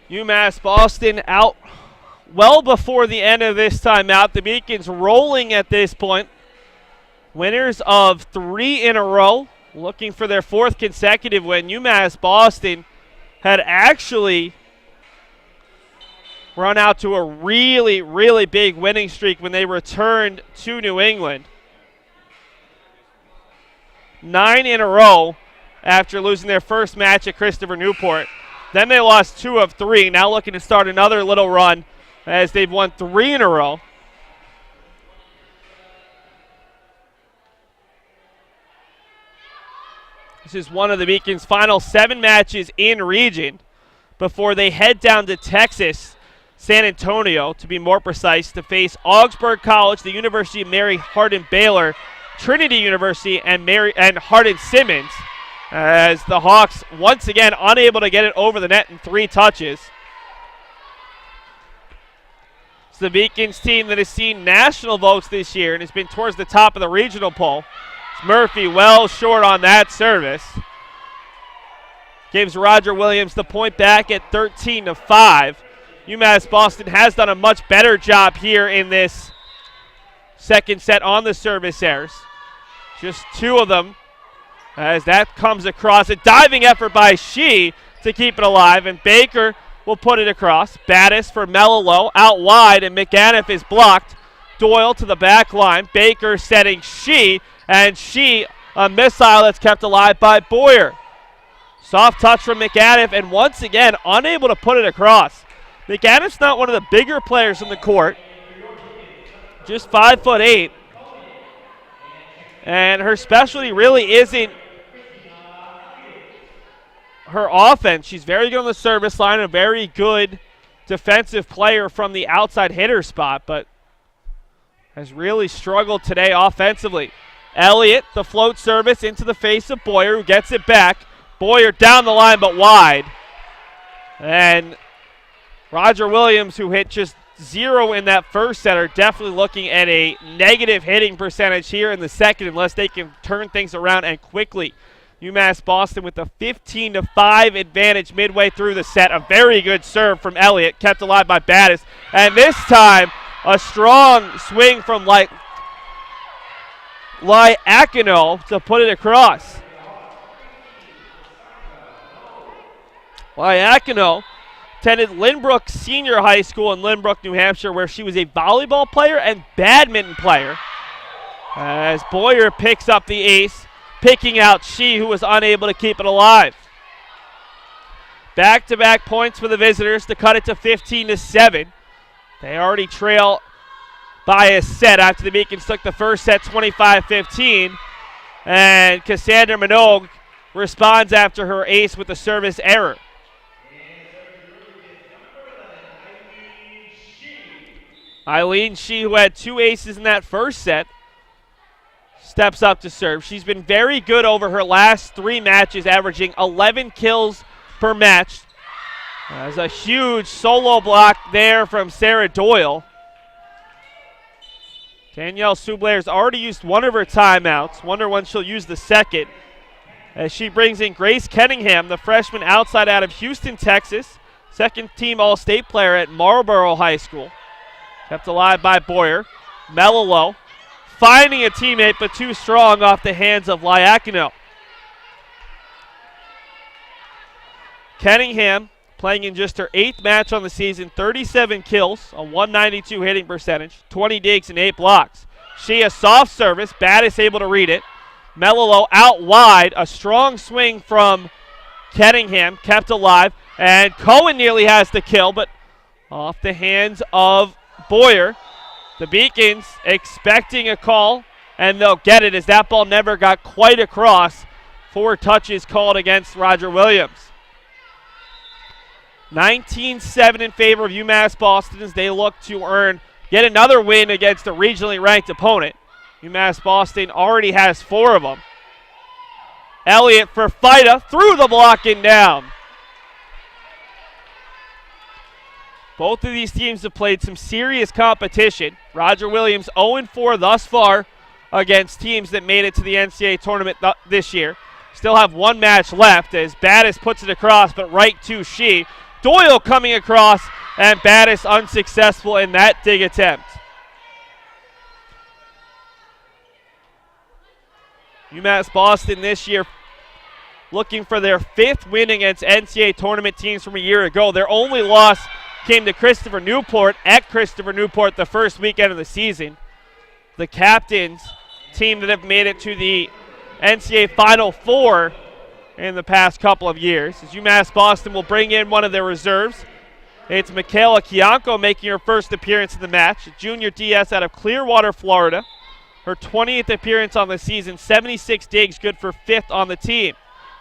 UMass Boston out well before the end of this timeout. The Beacons rolling at this point. Winners of 3 in a row, looking for their 4th consecutive win. UMass Boston had actually run out to a really, really big winning streak when they returned to New England. 9 in a row after losing their first match at Christopher Newport. Then they lost 2 of 3, now looking to start another little run as they've won 3 in a row. This is one of the Beacons' final 7 matches in region before they head down to Texas, San Antonio, to be more precise, to face Augsburg College, the University of Mary Hardin-Baylor, Trinity University, and Hardin-Simmons, as the Hawks once again unable to get it over the net in 3 touches. It's the Beacons team that has seen national votes this year and has been towards the top of the regional poll. It's Murphy well short on that service. Gives Roger Williams the point back at 13-5. UMass Boston has done a much better job here in this second set on the service errors. Just 2 of them as that comes across. A diving effort by Shi to keep it alive, and Baker will put it across. Battis for Mello out wide, and McAniff is blocked. Doyle to the back line. Baker setting Shi, and Shi, a missile that's kept alive by Boyer. Soft touch from McAniff, and once again, unable to put it across. McAniff's not one of the bigger players on the court. Just 5'8". And her specialty really isn't her offense. She's very good on the service line, a very good defensive player from the outside hitter spot, but has really struggled today offensively. Elliott, the float service into the face of Boyer, who gets it back. Boyer down the line but wide. And Roger Williams, who hit just 0 in that first set, are definitely looking at a negative hitting percentage here in the second unless they can turn things around and quickly. UMass Boston with a 15-5 advantage midway through the set. A very good serve from Elliott, kept alive by Battis. And this time, a strong swing from Liakino to put it across. Liakino attended Lynbrook Senior High School in Lynbrook, New Hampshire, where she was a volleyball player and badminton player. As Boyer picks up the ace, picking out Shi, who was unable to keep it alive. Back-to-back points for the visitors to cut it to 15-7. They already trail by a set after the Beacons took the first set 25-15. And Cassandra Minogue responds after her ace with a service error. Eileen Shi, who had 2 aces in that first set, steps up to serve. She's been very good over her last 3 matches, averaging 11 kills per match. There's a huge solo block there from Sarah Doyle. Danielle Sublair's already used one of her timeouts. Wonder when she'll use the second. As she brings in Grace Kenningham, the freshman outside out of Houston, Texas. Second-team All-State player at Marlboro High School. Kept alive by Boyer. Mello finding a teammate, but too strong off the hands of Liakino. Kenningham playing in just her 8th match on the season, 37 kills, a 192 hitting percentage, 20 digs and 8 blocks. She a soft service, Battis able to read it. Mello out wide, a strong swing from Kenningham, kept alive, and Cohen nearly has the kill, but off the hands of Boyer. The Beacons expecting a call, and they'll get it as that ball never got quite across. 4 touches called against Roger Williams. 19-7 in favor of UMass Boston as they look to earn yet another win against a regionally ranked opponent. UMass Boston already has 4 of them. Elliott for Fida, through the block and down. Both of these teams have played some serious competition. Roger Williams 0-4 thus far against teams that made it to the NCAA tournament this year. Still have 1 match left as Battis puts it across, but right to Shi. Doyle coming across, and Battis unsuccessful in that dig attempt. UMass Boston this year looking for their 5th win against NCAA tournament teams from a year ago. Their only loss came to Christopher Newport at Christopher Newport the first weekend of the season. The captains, team that have made it to the NCAA Final Four in the past couple of years. As UMass Boston will bring in one of their reserves. It's Michaela Kianco making her first appearance in the match. A junior DS out of Clearwater, Florida. Her 20th appearance on the season, 76 digs, good for 5th on the team.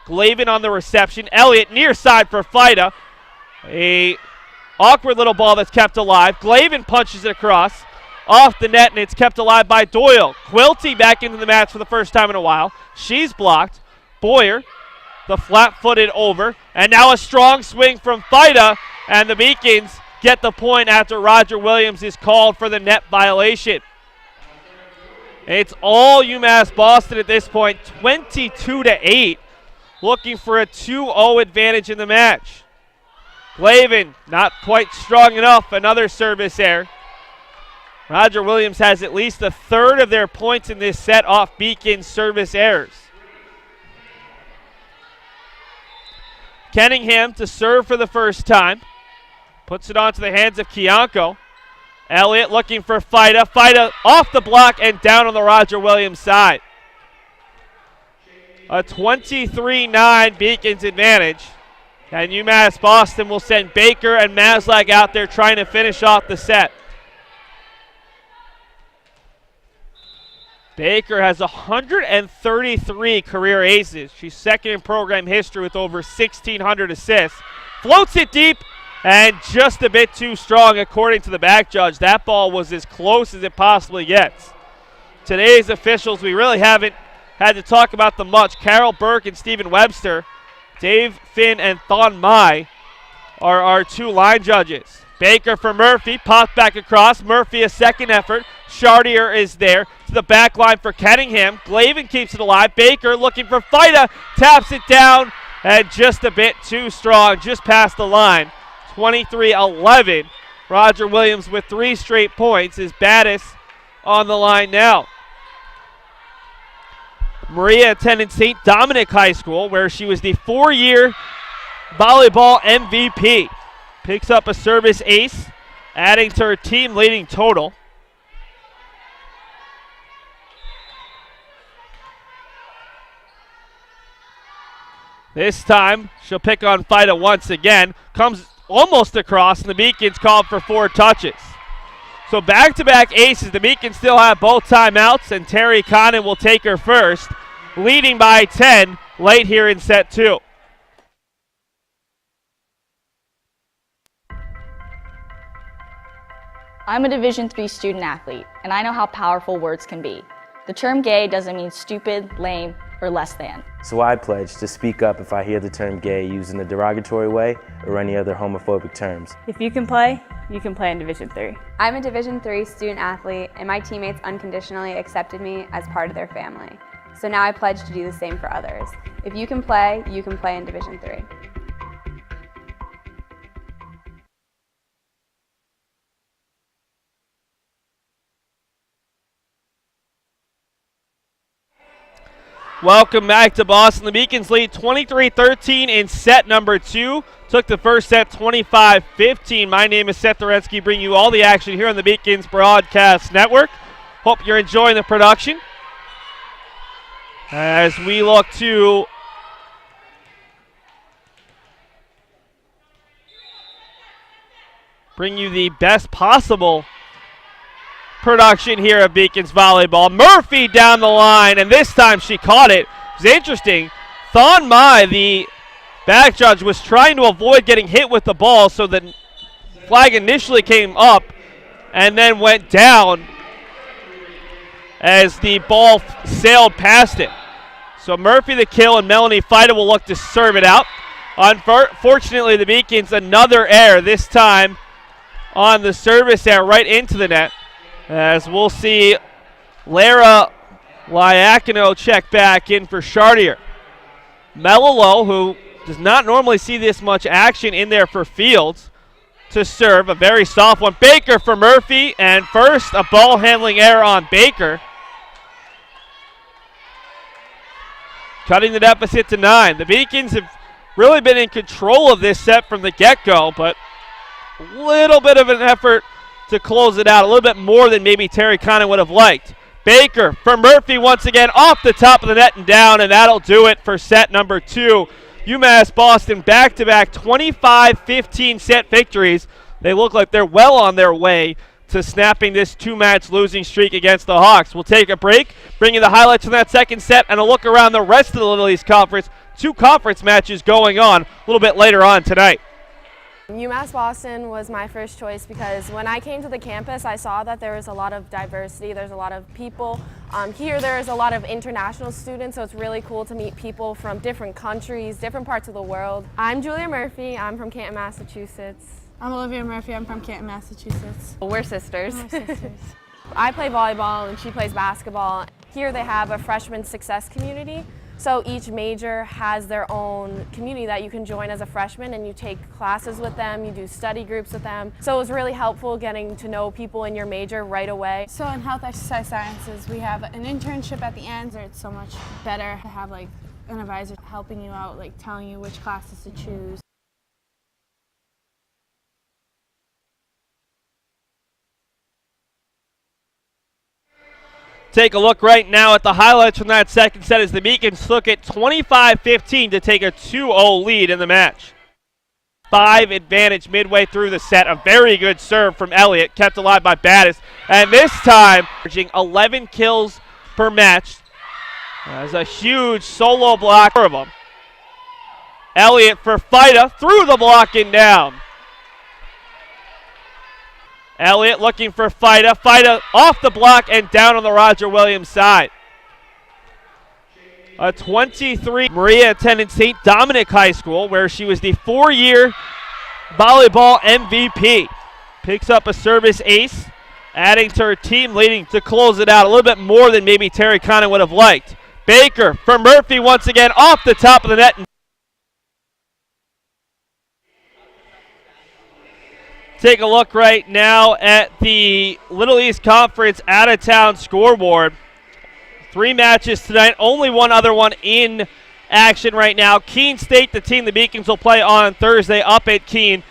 Glavan on the reception. Elliott near side for Fida. A awkward little ball that's kept alive. Glavan punches it across. Off the net, and it's kept alive by Doyle. Quilty back into the match for the first time in a while. She's blocked. Boyer, the flat-footed over. And now a strong swing from Fida, and the Beacons get the point after Roger Williams is called for the net violation. It's all UMass Boston at this point, 22-8, looking for a 2-0 advantage in the match. Glavan not quite strong enough, another service error. Roger Williams has at least a third of their points in this set off Beacon's service errors. Kenningham to serve for the first time. Puts it onto the hands of Kiyanko. Elliott looking for Fida. Fida off the block and down on the Roger Williams side. A 23-9 Beacon's advantage. And UMass Boston will send Baker and Maslak out there trying to finish off the set. Baker has 133 career aces. She's second in program history with over 1,600 assists. Floats it deep and just a bit too strong according to the back judge. That ball was as close as it possibly gets. Today's officials, we really haven't had to talk about them much. Carol Burke and Stephen Webster. Dave Finn and Thon Mai are our two line judges. Baker for Murphy, popped back across. Murphy a second effort. Chartier is there to the back line for Kenningham. Glavan keeps it alive. Baker looking for Fida, taps it down, and just a bit too strong, just past the line. 23-11. Roger Williams with 3 straight points. Is Battis on the line now. Maria attended St. Dominic High School, where she was the 4-year volleyball MVP. Picks up a service ace, adding to her team leading total. This time, she'll pick on Fida once again. Comes almost across, and the Beacons called for 4 touches. So back-to-back aces. The Beacons still have both timeouts, and Terry Connon will take her first, leading by 10 late here in set 2. I'm a Division III student athlete, and I know how powerful words can be. The term gay doesn't mean stupid, lame, or less than. So I pledge to speak up if I hear the term gay used in a derogatory way or any other homophobic terms. If you can play in Division III. I'm a Division III student athlete, and my teammates unconditionally accepted me as part of their family. So now I pledge to do the same for others. If you can play in Division III. Welcome back to Boston. The Beacons lead 23-13 in set number 2. Took the first set 25-15. My name is Seth Dorensky, bringing you all the action here on the Beacons Broadcast Network. Hope you're enjoying the production as we look to bring you the best possible production here of Beacons Volleyball. Murphy down the line, and this time she caught it. It was interesting. Thon Mai, the back judge, was trying to avoid getting hit with the ball, so the flag initially came up and then went down as the ball sailed past it. So Murphy the kill, and Melanie Fida will look to serve it out. Unfortunately, the Beacons another error, this time on the service error right into the net. As we'll see Lara Liacano check back in for Chartier. Melilo, who does not normally see this much action in there for Fields, to serve. A very soft one. Baker for Murphy, and first a ball handling error on Baker. Cutting the deficit to 9. The Beacons have really been in control of this set from the get-go, but a little bit of an effort to close it out, a little bit more than maybe Terry Connon would have liked. Baker for Murphy once again, off the top of the net and down, and that'll do it for set number 2. UMass Boston back-to-back 25-15 set victories. They look like they're well on their way to snapping this 2-match losing streak against the Hawks. We'll take a break, bring you the highlights from that second set, and a look around the rest of the Little East Conference. 2 conference matches going on a little bit later on tonight. UMass Boston was my first choice because when I came to the campus, I saw that there was a lot of diversity. There's a lot of people. Here there is a lot of international students, so it's really cool to meet people from different countries, different parts of the world. I'm Julia Murphy. I'm from Canton, Massachusetts. I'm Olivia Murphy. I'm from Canton, Massachusetts. We're sisters. We're sisters. I play volleyball and she plays basketball. Here they have a freshman success community. So each major has their own community that you can join as a freshman, and you take classes with them, you do study groups with them. So it was really helpful getting to know people in your major right away. So in health exercise sciences, we have an internship at the end, so it's so much better to have like an advisor helping you out, like telling you which classes to choose. Take a look right now at the highlights from that second set as the Beacons look at 25-15 to take a 2-0 lead in the match. 5 advantage midway through the set. A very good serve from Elliott, kept alive by Battis. And this time, averaging 11 kills per match. There's a huge solo block of them. Elliott for Fida, through the block and down. Elliott looking for Fida. Fida off the block and down on the Roger Williams side. A 23. Maria attended St. Dominic High School, where she was the 4-year volleyball MVP. Picks up a service ace, adding to her team, leading to close it out a little bit more than maybe Terry Connon would have liked. Baker for Murphy once again off the top of the net. Take a look right now at the Little East Conference out-of-town scoreboard. 3 matches tonight, only one other one in action right now. Keene State, the team the Beacons will play on Thursday up at Keene,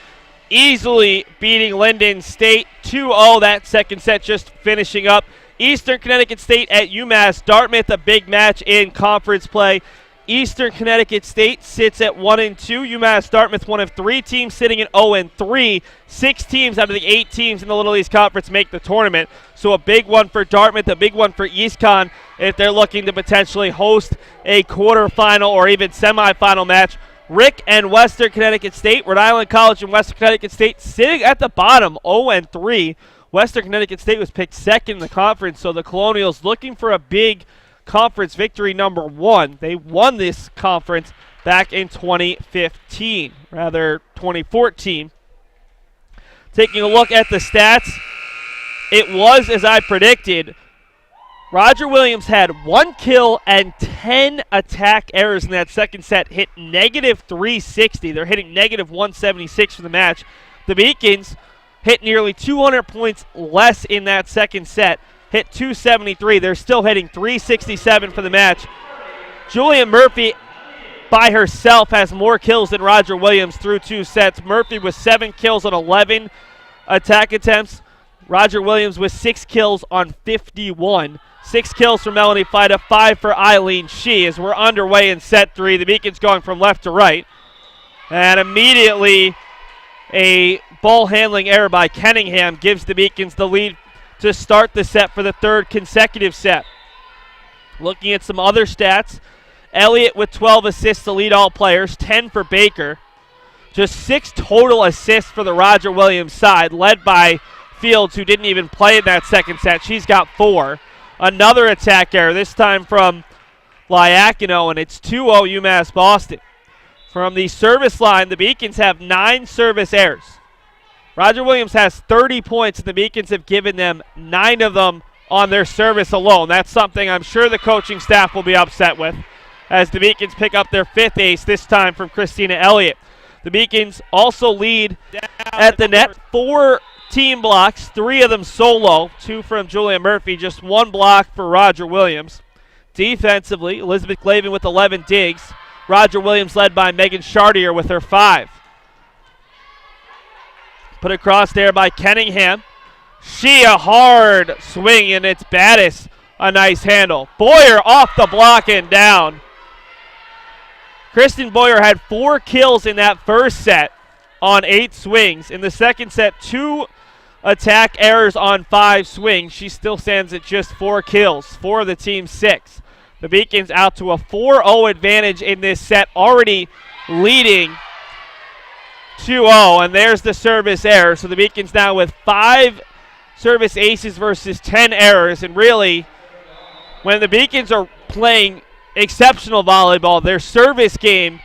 easily beating Linden State 2-0. That second set just finishing up. Eastern Connecticut State at UMass Dartmouth, a big match in conference play. Eastern Connecticut State sits at 1-2. UMass Dartmouth, one of 3 teams sitting at 0-3. 6 teams out of the 8 teams in the Little East Conference make the tournament. So a big one for Dartmouth, a big one for EastCon if they're looking to potentially host a quarterfinal or even semifinal match. Rick and Western Connecticut State, Rhode Island College and Western Connecticut State sitting at the bottom, 0-3. Western Connecticut State was picked second in the conference, so the Colonials looking for a big conference victory number 1. They won this conference back in 2014. Taking a look at the stats, it was as I predicted. Roger Williams had 1 kill and 10 attack errors in that second set, hit negative 360. They're hitting negative 176 for the match. The Beacons hit nearly 200 points less in that second set, hit 273. They're still hitting 367 for the match. Julia Murphy by herself has more kills than Roger Williams through 2 sets. Murphy with 7 kills on 11 attack attempts. Roger Williams with 6 kills on 51. 6 kills for Melanie Fida, 5 for Eileen Shee as we're underway in set 3. The Beacons going from left to right. And immediately a ball handling error by Kenningham gives the Beacons the lead to start the set for the 3rd consecutive set. Looking at some other stats, Elliott with 12 assists to lead all players, 10 for Baker. Just 6 total assists for the Roger Williams side, led by Fields, who didn't even play in that second set. She's got 4. Another attack error, this time from Liacono, and it's 2-0 UMass Boston. From the service line, the Beacons have 9 service errors. Roger Williams has 30 points, and the Beacons have given them 9 of them on their service alone. That's something I'm sure the coaching staff will be upset with, as the Beacons pick up their 5th ace, this time from Christina Elliott. The Beacons also lead at the net, 4 team blocks, 3 of them solo, 2 from Julia Murphy, just 1 block for Roger Williams. Defensively, Elizabeth Glavan with 11 digs. Roger Williams led by Megan Chartier with her 5. Put across there by Kenningham. She a hard swing, and it's Battis. A nice handle. Boyer off the block and down. Kristen Boyer had 4 kills in that first set on 8 swings. In the second set, 2 attack errors on 5 swings. She still stands at just 4 kills. 4 of the team's 6. The Beacons out to a 4-0 advantage in this set, already leading 2-0, and there's the service error. So the Beacons now with 5 service aces versus 10 errors, and really, when the Beacons are playing exceptional volleyball, their service game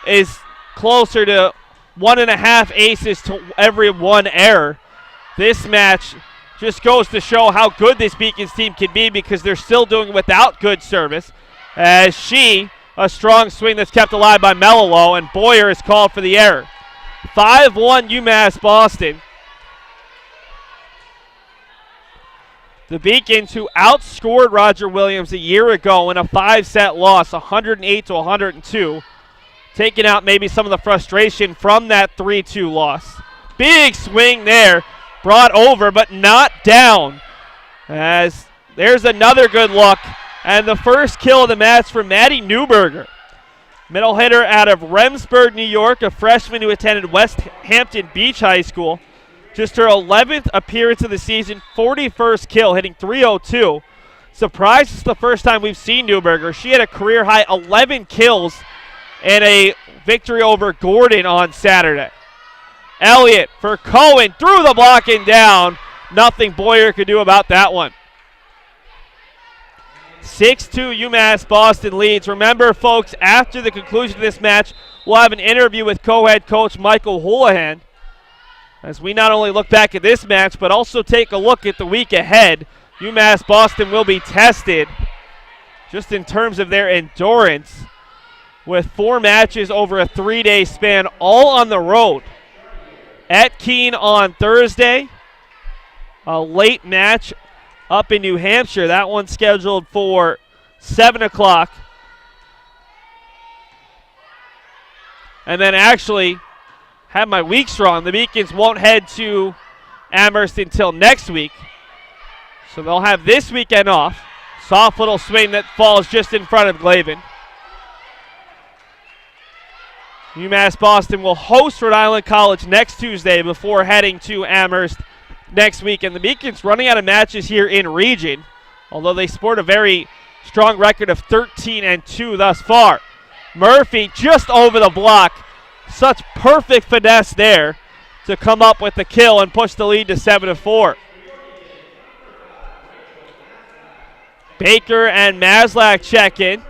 is closer to 1.5 aces to every 1 error. This match just goes to show how good this Beacons team can be, because they're still doing it without good service. as a strong swing that's kept alive by Mello, and Boyer is called for the error. 5-1 UMass Boston. The Beacons, who outscored Roger Williams a year ago in a 5-set loss, 108-102, taking out maybe some of the frustration from that 3-2 loss. Big swing there, brought over but not down, as there's another good look, and the first kill of the match for Maddie Newberger. Middle hitter out of Remsburg, New York, a freshman who attended West Hampton Beach High School. Just her 11th appearance of the season, 41st kill, hitting .302. Surprised it's the first time we've seen Newberger. She had a career-high 11 kills in a victory over Gordon on Saturday. Elliott for Cohen, through the block and down. Nothing Boyer could do about that one. 6-2 UMass Boston leads. Remember, folks, after the conclusion of this match, we'll have an interview with co-head coach Michael Houlihan as we not only look back at this match, but also take a look at the week ahead. UMass Boston will be tested just in terms of their endurance with 4 matches over a 3-day span, all on the road. At Keene on Thursday, a late match up in New Hampshire. That one's scheduled for 7 o'clock. And then actually, have my weeks wrong. The Beacons won't head to Amherst until next week. So they'll have this weekend off. Soft little swing that falls just in front of Glavan. UMass Boston will host Rhode Island College next Tuesday before heading to Amherst next week. And the Beacons running out of matches here in region, although they sport a very strong record of 13-2 thus far. Murphy just over the block. Such perfect finesse there to come up with the kill and push the lead to 7-4. Baker and Maslak check in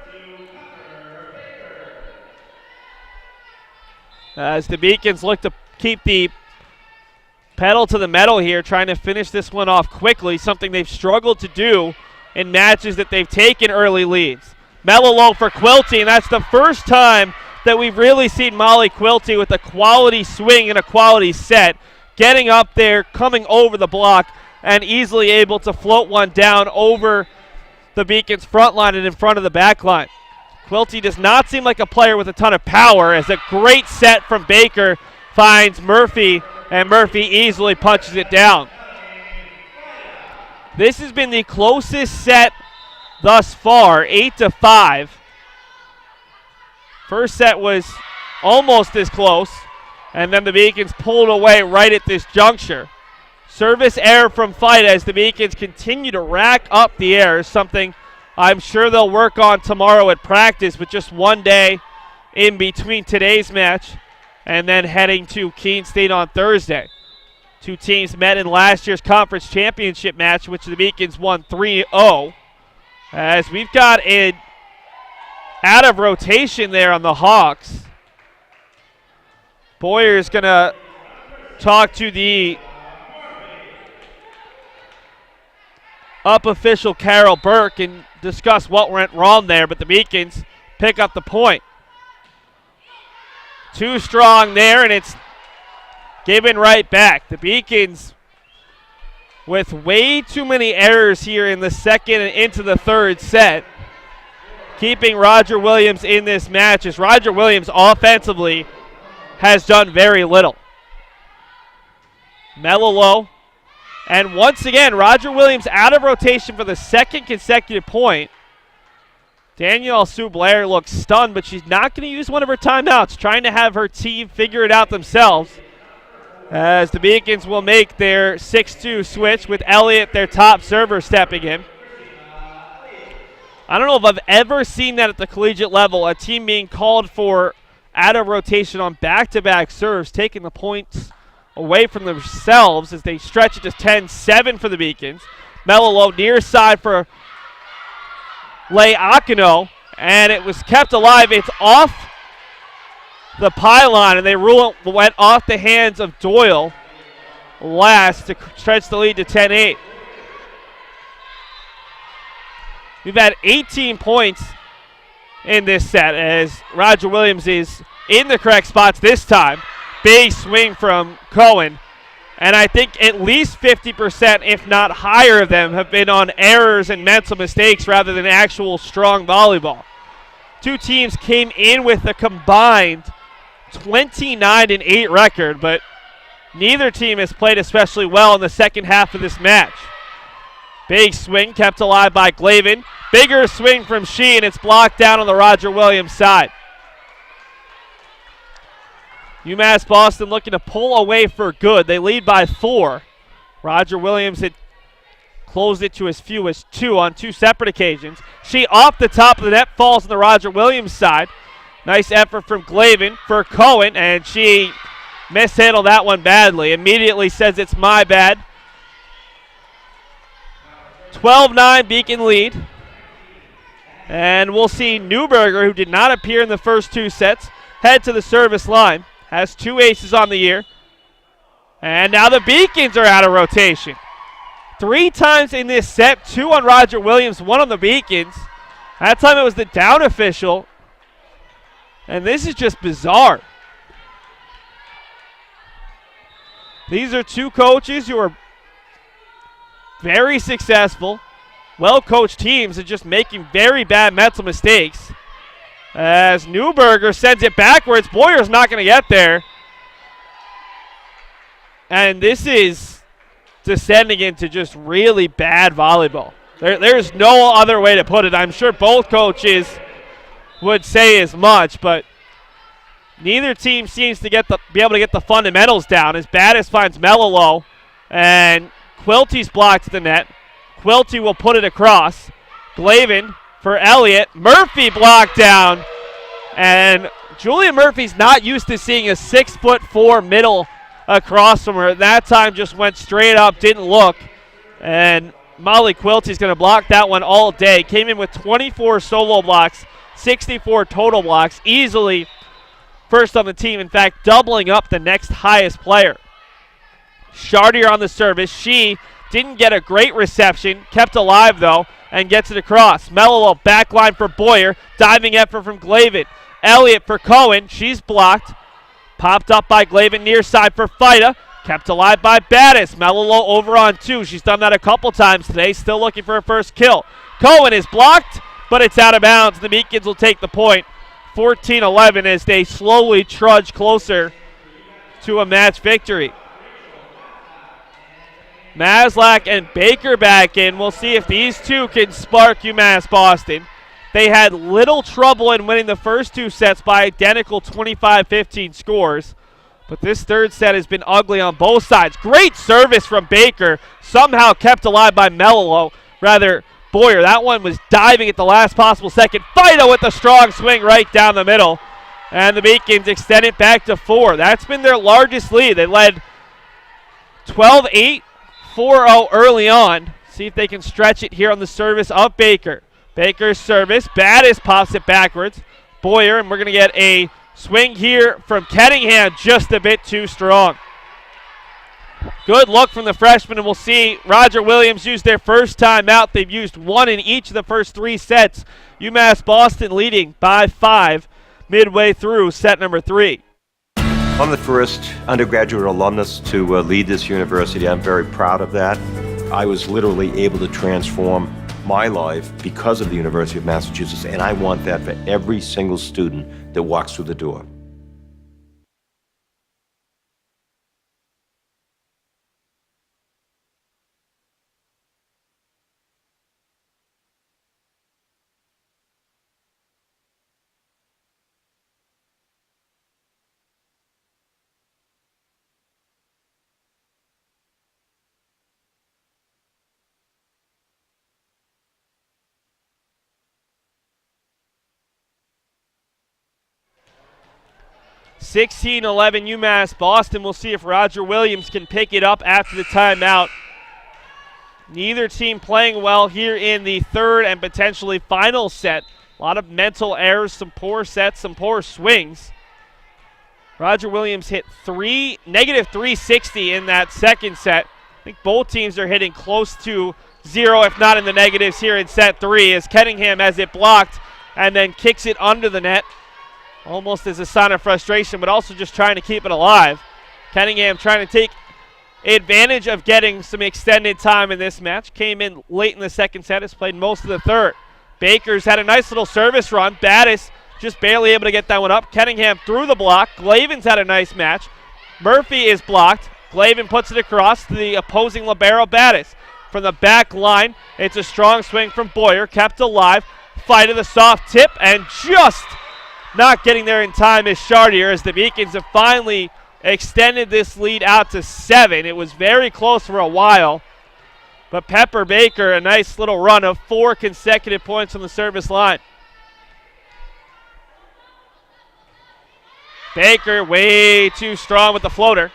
as the Beacons look to keep the pedal to the metal here, trying to finish this one off quickly, something they've struggled to do in matches that they've taken early leads. Mello for Quilty, and that's the first time that we've really seen Molly Quilty with a quality swing and a quality set, getting up there, coming over the block, and easily able to float one down over the Beacons' front line and in front of the back line. Quilty does not seem like a player with a ton of power, as a great set from Baker finds Murphy, and Murphy easily punches it down. This has been the closest set thus far, 8-5. First set was almost as close, and then the Beacons pulled away right at this juncture. Service error from Fight as the Beacons continue to rack up the errors, something I'm sure they'll work on tomorrow at practice, with just one day in between today's match and then heading to Keene State on Thursday. Two teams met in last year's conference championship match, which the Beacons won 3-0. As we've got an out of rotation there on the Hawks. Boyer's going to talk to the up official Carol Burke and discuss what went wrong there, but the Beacons pick up the point. Too strong there, and it's given right back. The Beacons with way too many errors here in the second and into the third set, keeping Roger Williams in this match, as Roger Williams offensively has done very little. Mello, and once again, Roger Williams out of rotation for the second consecutive point. Danielle Sue Blair looks stunned, but she's not going to use one of her timeouts, trying to have her team figure it out themselves, as the Beacons will make their 6-2 switch with Elliott, their top server, stepping in. I don't know if I've ever seen that at the collegiate level, a team being called for out of rotation on back-to-back serves, taking the points away from themselves as they stretch it to 10-7 for the Beacons. Mello near side for Leigh Akino, and it was kept alive. It's off the pylon, and they rule it went off the hands of Doyle last to stretch the lead to 10-8. We've had 18 points in this set as Roger Williams is in the correct spots this time. Big swing from Cohen. And I think at least 50%, if not higher of them, have been on errors and mental mistakes rather than actual strong volleyball. Two teams came in with a combined 29-8 record, but neither team has played especially well in the second half of this match. Big swing kept alive by Glavan. Bigger swing from She, and it's blocked down on the Roger Williams side. UMass Boston looking to pull away for good. They lead by 4. Roger Williams had closed it to as few as 2 on 2 separate occasions. She off the top of the net, falls on the Roger Williams side. Nice effort from Glavan for Cohen, and she mishandled that one badly. Immediately says it's my bad. 12-9 Beacon lead. And we'll see Newberger, who did not appear in the first 2 sets, head to the service line. Has 2 aces on the year. And now the Beacons are out of rotation. 3 times in this set, 2 on Roger Williams, 1 on the Beacons. That time it was the down official. And this is just bizarre. These are 2 coaches who are very successful, well-coached teams and just making very bad mental mistakes. As Newberger sends it backwards, Boyer's not going to get there. And this is descending into just really bad volleyball. There's no other way to put it. I'm sure both coaches would say as much, but neither team seems to be able to get the fundamentals down. As Battis finds Mello, and Quilty's blocked the net. Quilty will put it across. Glavan for Elliott. Murphy blocked down. And Julia Murphy's not used to seeing a 6'4" middle across from her. That time just went straight up, didn't look. And Molly Quilty's going to block that one all day. Came in with 24 solo blocks, 64 total blocks. Easily first on the team. In fact, doubling up the next highest player. Chartier on the service. She didn't get a great reception. Kept alive, though, and gets it across. Mello back line for Boyer. Diving effort from Glavan. Elliott for Cohen. She's blocked. Popped up by Glavan near side for Fida. Kept alive by Battis. Mello over on 2. She's done that a couple times today. Still looking for her first kill. Cohen is blocked, but it's out of bounds. The Beacons will take the point. 14-11 as they slowly trudge closer to a match victory. Maslach and Baker back in. We'll see if these two can spark UMass Boston. They had little trouble in winning the first 2 sets by identical 25-15 scores. But this third set has been ugly on both sides. Great service from Baker. Somehow kept alive by Boyer. That one was diving at the last possible second. Fido with the strong swing right down the middle. And the Beacons extend it back to 4. That's been their largest lead. They led 12-8. 4-0 early on. See if they can stretch it here on the service of Baker. Baker's service. Battis pops it backwards. Boyer, and we're going to get a swing here from Kettingham, just a bit too strong. Good look from the freshman, and we'll see Roger Williams use their first time out. They've used 1 in each of the first 3 sets. UMass Boston leading by 5 midway through set number 3. I'm the first undergraduate alumnus to lead this university. I'm very proud of that. I was literally able to transform my life because of the University of Massachusetts, and I want that for every single student that walks through the door. $16-11 UMass Boston. We'll see if Roger Williams can pick it up after the timeout. Neither team playing well here in the third and potentially final set. A lot of mental errors, some poor sets, some poor swings. Roger Williams hit negative 360 in that second set. I think both teams are hitting close to 0, if not in the negatives here in set 3, as Kettingham has it blocked and then kicks it under the net, almost as a sign of frustration, but also just trying to keep it alive. Kenningham trying to take advantage of getting some extended time in this match. Came in late in the second set, has played most of the third. Baker's had a nice little service run. Battis just barely able to get that one up. Kenningham through the block. Glavan's had a nice match. Murphy is blocked. Glavan puts it across to the opposing libero, Battis. From the back line, it's a strong swing from Boyer, kept alive. Fight of the soft tip, and just not getting there in time is Chartier, as the Beacons have finally extended this lead out to 7. It was very close for a while, but Pepper Baker, a nice little run of 4 consecutive points on the service line. Baker way too strong with the floater,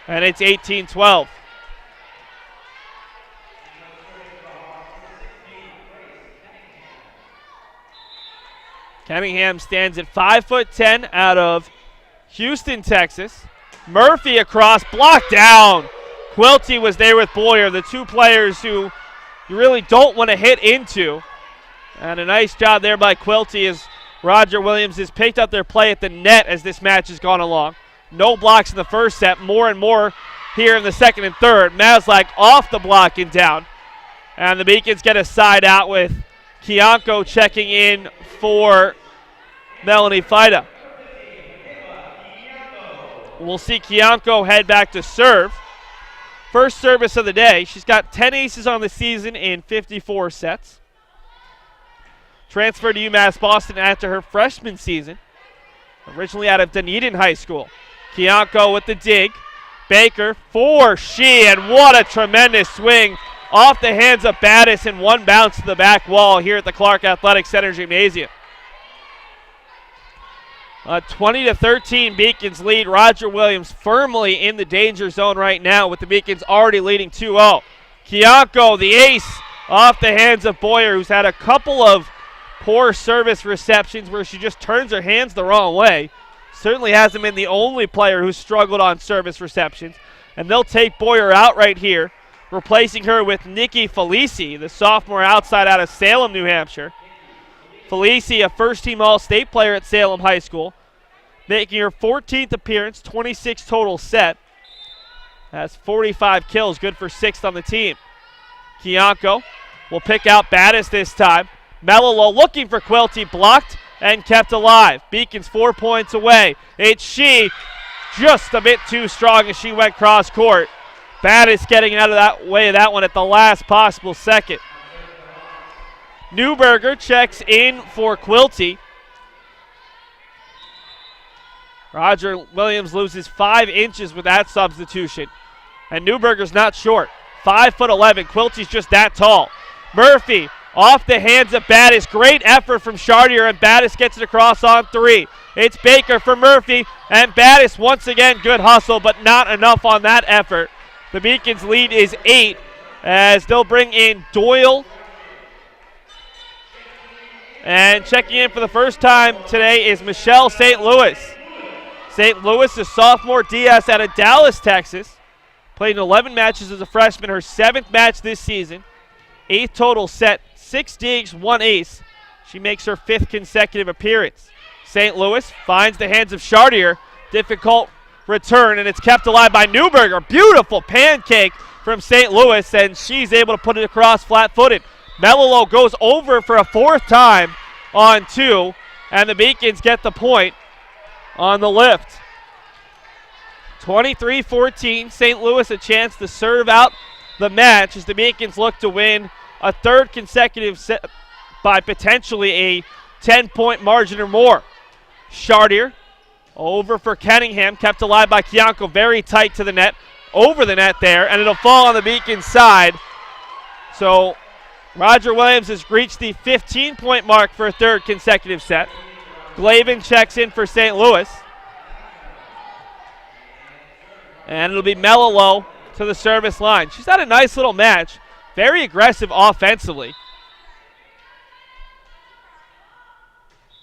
and it's 18-12. Kenningham stands at 5'10" out of Houston, Texas. Murphy across, blocked down. Quilty was there with Boyer, the two players who you really don't want to hit into. And a nice job there by Quilty as Roger Williams has picked up their play at the net as this match has gone along. No blocks in the first set, more and more here in the second and third. Maslak off the block and down. And the Beacons get a side out with Kianko checking in for Melanie Fida. We'll see Kianko head back to serve. First service of the day. She's got 10 aces on the season in 54 sets. Transferred to UMass Boston after her freshman season. Originally out of Dunedin High School. Kianko with the dig. Baker for she, and what a tremendous swing off the hands of Battis and one bounce to the back wall here at the Clark Athletic Center Gymnasium. A 20-13 Beacons lead. Roger Williams firmly in the danger zone right now with the Beacons already leading 2-0. Kianko, the ace, off the hands of Boyer, who's had a couple of poor service receptions where she just turns her hands the wrong way. Certainly hasn't been the only player who's struggled on service receptions. And they'll take Boyer out right here, replacing her with Nikki Felici, the sophomore outside out of Salem, New Hampshire. Felici, a first-team All-State player at Salem High School, making her 14th appearance, 26 total set. Has 45 kills, good for 6th on the team. Kianko will pick out Battis this time. Melilo looking for Quilty, blocked and kept alive. Beacons 4 points away. It's she, just a bit too strong as she went cross-court. Battis getting out of that way of that one at the last possible second. Newberger checks in for Quilty. Roger Williams loses 5 inches with that substitution. And Newberger's not short. 5'11". Quilty's just that tall. Murphy off the hands of Battis. Great effort from Chartier, and Battis gets it across on 3. It's Baker for Murphy, and Battis once again, good hustle, but not enough on that effort. The Beacons lead is 8 as they'll bring in Doyle. And checking in for the first time today is Michelle St. Louis. St. Louis, a sophomore DS out of Dallas, Texas. Played in 11 matches as a freshman, her 7th match this season. 8th total set, 6 digs, 1 ace. She makes her 5th consecutive appearance. St. Louis finds the hands of Chartier. Difficult return, and it's kept alive by Newberger. Beautiful pancake from St. Louis, and she's able to put it across flat-footed. Melilo goes over for a 4th time on 2, and the Beacons get the point on the lift. 23-14, St. Louis a chance to serve out the match as the Beacons look to win a 3rd consecutive set by potentially a 10-point margin or more. Chartier over for Kenningham, kept alive by Kianko, very tight to the net, over the net there, and it'll fall on the Beacons side. So Roger Williams has reached the 15-point mark for a 3rd consecutive set. Glavan checks in for St. Louis. And it'll be Melilo to the service line. She's had a nice little match. Very aggressive offensively.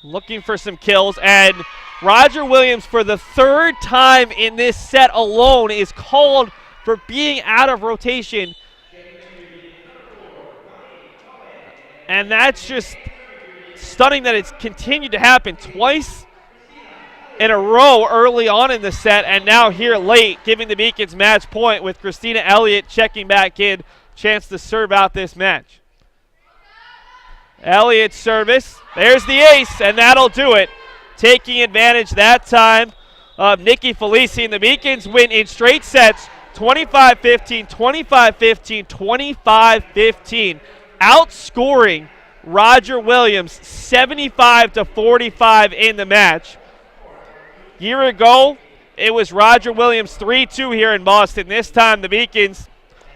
Looking for some kills. And Roger Williams, for the 3rd time in this set alone, is called for being out of rotation. And that's just stunning that it's continued to happen twice in a row early on in the set, and now here late, giving the Beacons match point with Christina Elliott checking back in. Chance to serve out this match. Elliott's service. There's the ace, and that'll do it. Taking advantage that time of Nikki Felici, and the Beacons win in straight sets, 25-15, 25-15, 25-15. Outscoring Roger Williams 75-45 in the match. Year ago, it was Roger Williams 3-2 here in Boston. This time, the Beacons,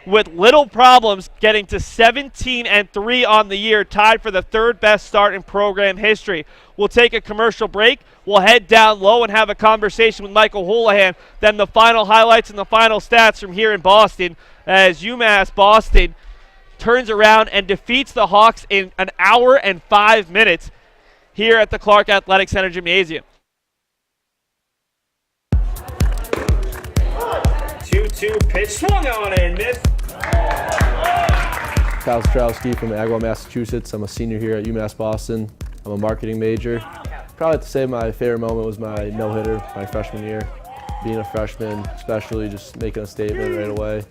with little problems, getting to 17-3 on the year, tied for the third best start in program history. We'll take a commercial break. We'll head down low and have a conversation with Michael Houlihan. Then the final highlights and the final stats from here in Boston as UMass Boston turns around and defeats the Hawks in an hour and 5 minutes here at the Clark Athletic Center Gymnasium. 2-2 pitch, swung on and missed. Kyle Strowski from Agawam, Massachusetts. I'm a senior here at UMass Boston. I'm a marketing major. Probably have to say my favorite moment was my no-hitter my freshman year. Being a freshman, especially just making a statement right away.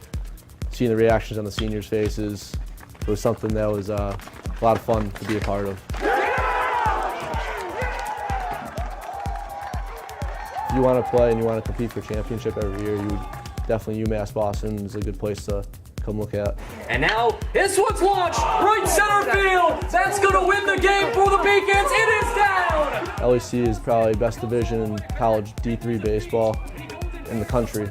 Seeing the reactions on the seniors' faces. It was something that was a lot of fun to be a part of. If you want to play and you want to compete for championship every year, definitely UMass Boston is a good place to come look at. And now, this one's launched, right center field. That's going to win the game for the Beacons. It is down. LEC is probably best division in college D3 baseball in the country.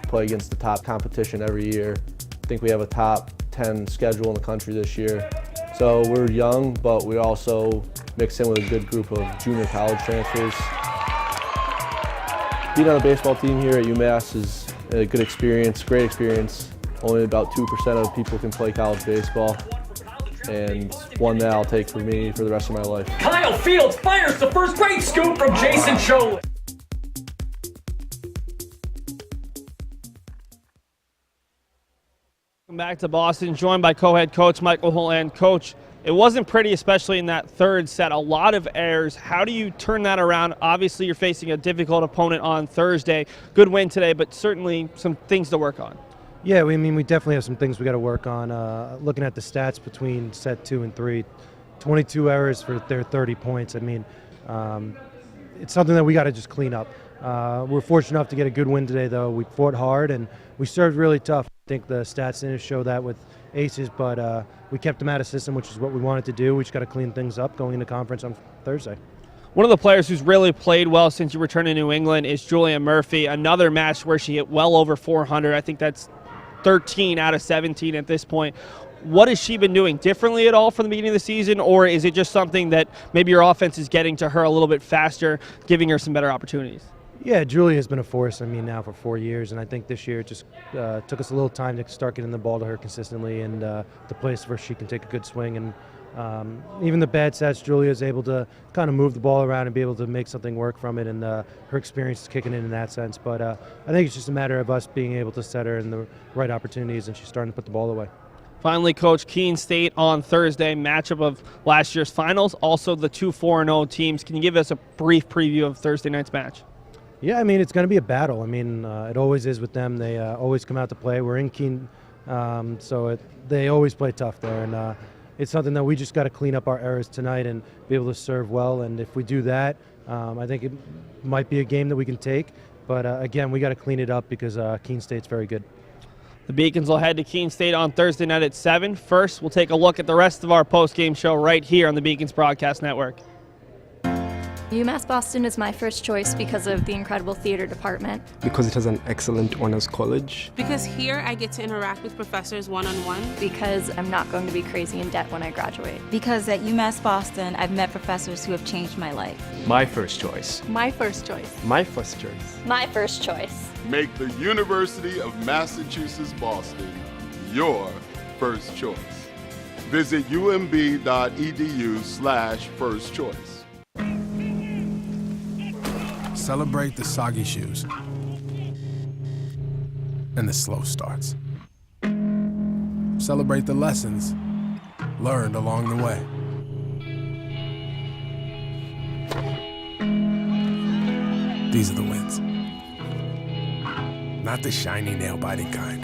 Play against the top competition every year. I think we have a top 10 schedule in the country this year. So we're young, but we also mix in with a good group of junior college transfers. Being on the baseball team here at UMass is a good experience, great experience. Only about 2% of people can play college baseball, and one that I'll take for me for the rest of my life. Kyle Fields fires the first great scoop from Jason Choley. Welcome back to Boston, joined by co-head coach Michael Houlihan. Coach, it wasn't pretty, especially in that third set. A lot of errors. How do you turn that around? Obviously, you're facing a difficult opponent on Thursday. Good win today, but certainly some things to work on. Yeah, we definitely have some things we got to work on. Looking at the stats between set 2 and 3, 22 errors for their 30 points. It's something that we got to just clean up. We're fortunate enough to get a good win today, though. We fought hard and we served really tough. I think the stats didn't show that with aces, but we kept them out of system, which is what we wanted to do. We just got to clean things up going into conference on Thursday. One of the players who's really played well since you returned to New England is Julia Murphy. Another match where she hit well over 400. I think that's 13 out of 17 at this point. What has she been doing differently at all from the beginning of the season, or is it just something that maybe your offense is getting to her a little bit faster, giving her some better opportunities? Yeah, Julia has been a force, now for 4 years, and I think this year it just took us a little time to start getting the ball to her consistently and the place where she can take a good swing. And even the bad sets, Julia is able to kind of move the ball around and be able to make something work from it, and her experience is kicking in that sense. But I think it's just a matter of us being able to set her in the right opportunities, and she's starting to put the ball away. Finally, Coach, Keene State on Thursday, matchup of last year's finals, also the 2 4-0 teams. Can you give us a brief preview of Thursday night's match? Yeah, it's going to be a battle. It always is with them. They always come out to play. We're in Keene, so they always play tough there. And it's something that we just got to clean up our errors tonight and be able to serve well. And if we do that, I think it might be a game that we can take. But again, we got to clean it up because Keene State's very good. The Beacons will head to Keene State on Thursday night at 7. First, we'll take a look at the rest of our post-game show right here on the Beacons Broadcast Network. UMass Boston is my first choice because of the incredible theater department. Because it has an excellent honors college. Because here I get to interact with professors one-on-one. Because I'm not going to be crazy in debt when I graduate. Because at UMass Boston, I've met professors who have changed my life. My first choice. My first choice. My first choice. My first choice. Make the University of Massachusetts Boston your first choice. Visit umb.edu/first choice. Celebrate the soggy shoes and the slow starts. Celebrate the lessons learned along the way. These are the wins. Not the shiny, nail-biting kind.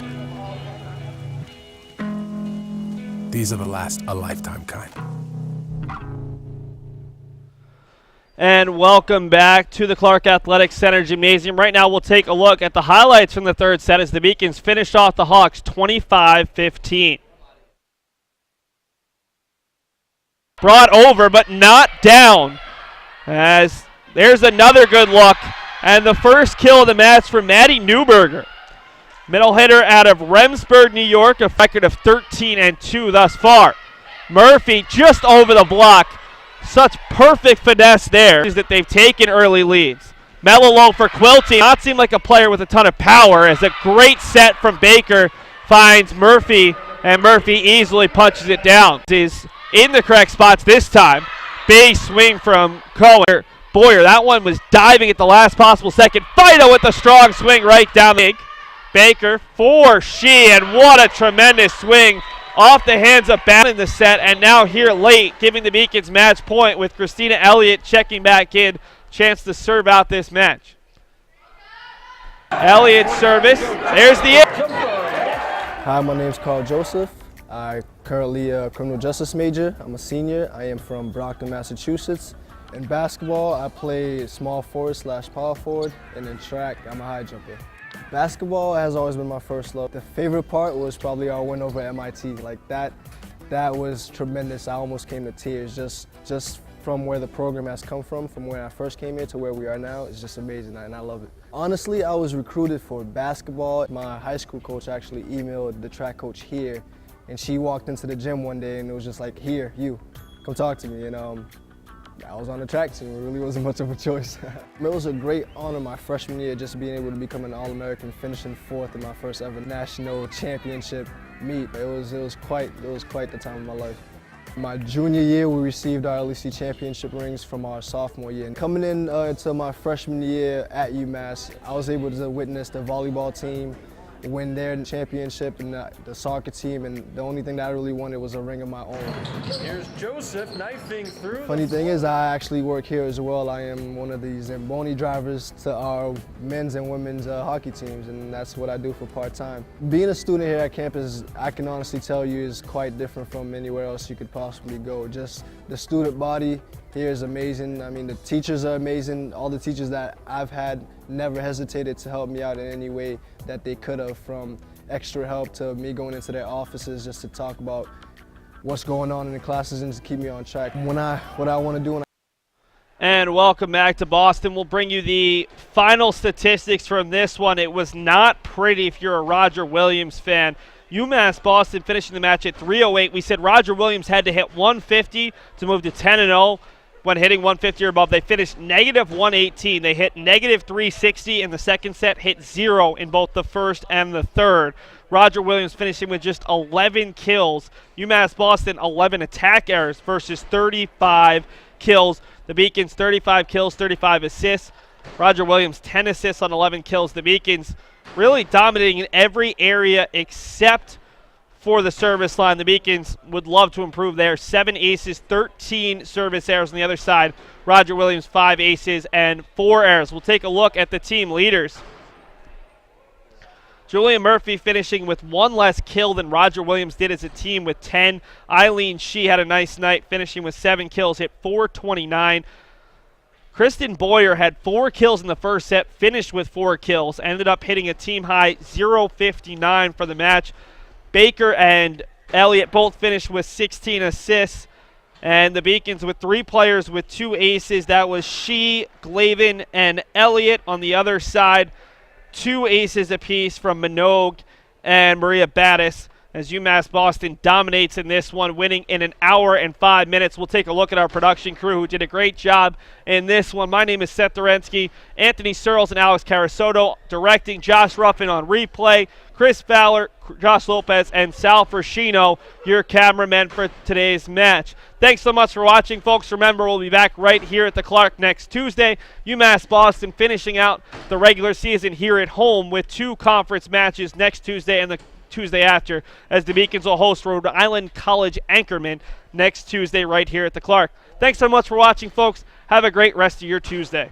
These are the last a lifetime kind. And welcome back to the Clark Athletic Center Gymnasium. Right now we'll take a look at the highlights from the third set as the Beacons finished off the Hawks 25-15. Brought over but not down, as there's another good look, and the first kill of the match for Maddie Newberger. Middle hitter out of Remsburg, New York, a record of 13-2 thus far. Murphy just over the block. Such perfect finesse there that they've taken early leads. Mellow low for Quilty. Not seem like a player with a ton of power, as a great set from Baker finds Murphy, and Murphy easily punches it down. Is in the correct spots this time. Big swing from Cohen. Boyer, that one was diving at the last possible second. Fido with the strong swing right down the Baker for she, and what a tremendous swing off the hands of Bannon in the set, and now here late, giving the Beacons match point with Christina Elliott checking back in. Chance to serve out this match. Elliott's service. There's the Hi, my name's Carl Joseph. I'm currently a criminal justice major. I'm a senior. I am from Brockton, Massachusetts. In basketball, I play small forward / power forward, and in track, I'm a high jumper. Basketball has always been my first love. The favorite part was probably our win over MIT. Like that was tremendous. I almost came to tears just from where the program has come from where I first came here to where we are now. It's just amazing, and I love it. Honestly, I was recruited for basketball. My high school coach actually emailed the track coach here, and she walked into the gym one day and it was just like, here, you, come talk to me. And I was on the track team. It really wasn't much of a choice. It was a great honor my freshman year, just being able to become an All-American, finishing 4th in my first ever national championship meet. It was quite the time of my life. My junior year, we received our LEC championship rings from our sophomore year. And coming in into my freshman year at UMass, I was able to witness the volleyball team win their championship and the soccer team, and the only thing that I really wanted was a ring of my own. Here's Joseph knifing through. Funny thing is, I actually work here as well. I am one of the Zamboni drivers to our men's and women's hockey teams, and that's what I do for part-time. Being a student here at campus, I can honestly tell you, is quite different from anywhere else you could possibly go. Just the student body here is amazing. I mean, the teachers are amazing. All the teachers that I've had never hesitated to help me out in any way that they could have, from extra help to me going into their offices just to talk about what's going on in the classes and just keep me on track. What I want to do. And welcome back to Boston. We'll bring you the final statistics from this one. It was not pretty if you're a Roger Williams fan. UMass Boston finishing the match at 308. We said Roger Williams had to hit 150 to move to 10-0. When hitting 150 or above, they finished -118. They hit -360 in the second set, hit 0 in both the first and the third. Roger Williams finishing with just 11 kills. UMass Boston 11 attack errors versus 35 kills. The Beacons 35 kills, 35 assists. Roger Williams 10 assists on 11 kills. The Beacons really dominating in every area except for the service line. The Beacons would love to improve there. 7 aces, 13 service errors on the other side. Roger Williams 5 aces and 4 errors. We'll take a look at the team leaders. Julia Murphy finishing with 1 less kill than Roger Williams did as a team with 10. Eileen Shee had a nice night, finishing with 7 kills, hit .429. Kristen Boyer had 4 kills in the first set, finished with 4 kills, ended up hitting a team high .059 for the match. Baker and Elliott both finished with 16 assists, and the Beacons with 3 players with 2 aces. That was Shee, Glavan, and Elliott. On the other side, 2 aces apiece from Minogue and Maria Battis, as UMass Boston dominates in this one, winning in 1 hour and 5 minutes. We'll take a look at our production crew who did a great job in this one. My name is Seth Dorensky, Anthony Searles and Alex Carasoto directing, Josh Ruffin on replay, Chris Fowler, Josh Lopez, and Sal Frascino, your cameramen for today's match. Thanks so much for watching, folks. Remember, we'll be back right here at the Clark next Tuesday. UMass Boston finishing out the regular season here at home with 2 conference matches next Tuesday and the Tuesday after, as the Beacons will host Rhode Island College Anchorman next Tuesday right here at the Clark. Thanks so much for watching, folks. Have a great rest of your Tuesday.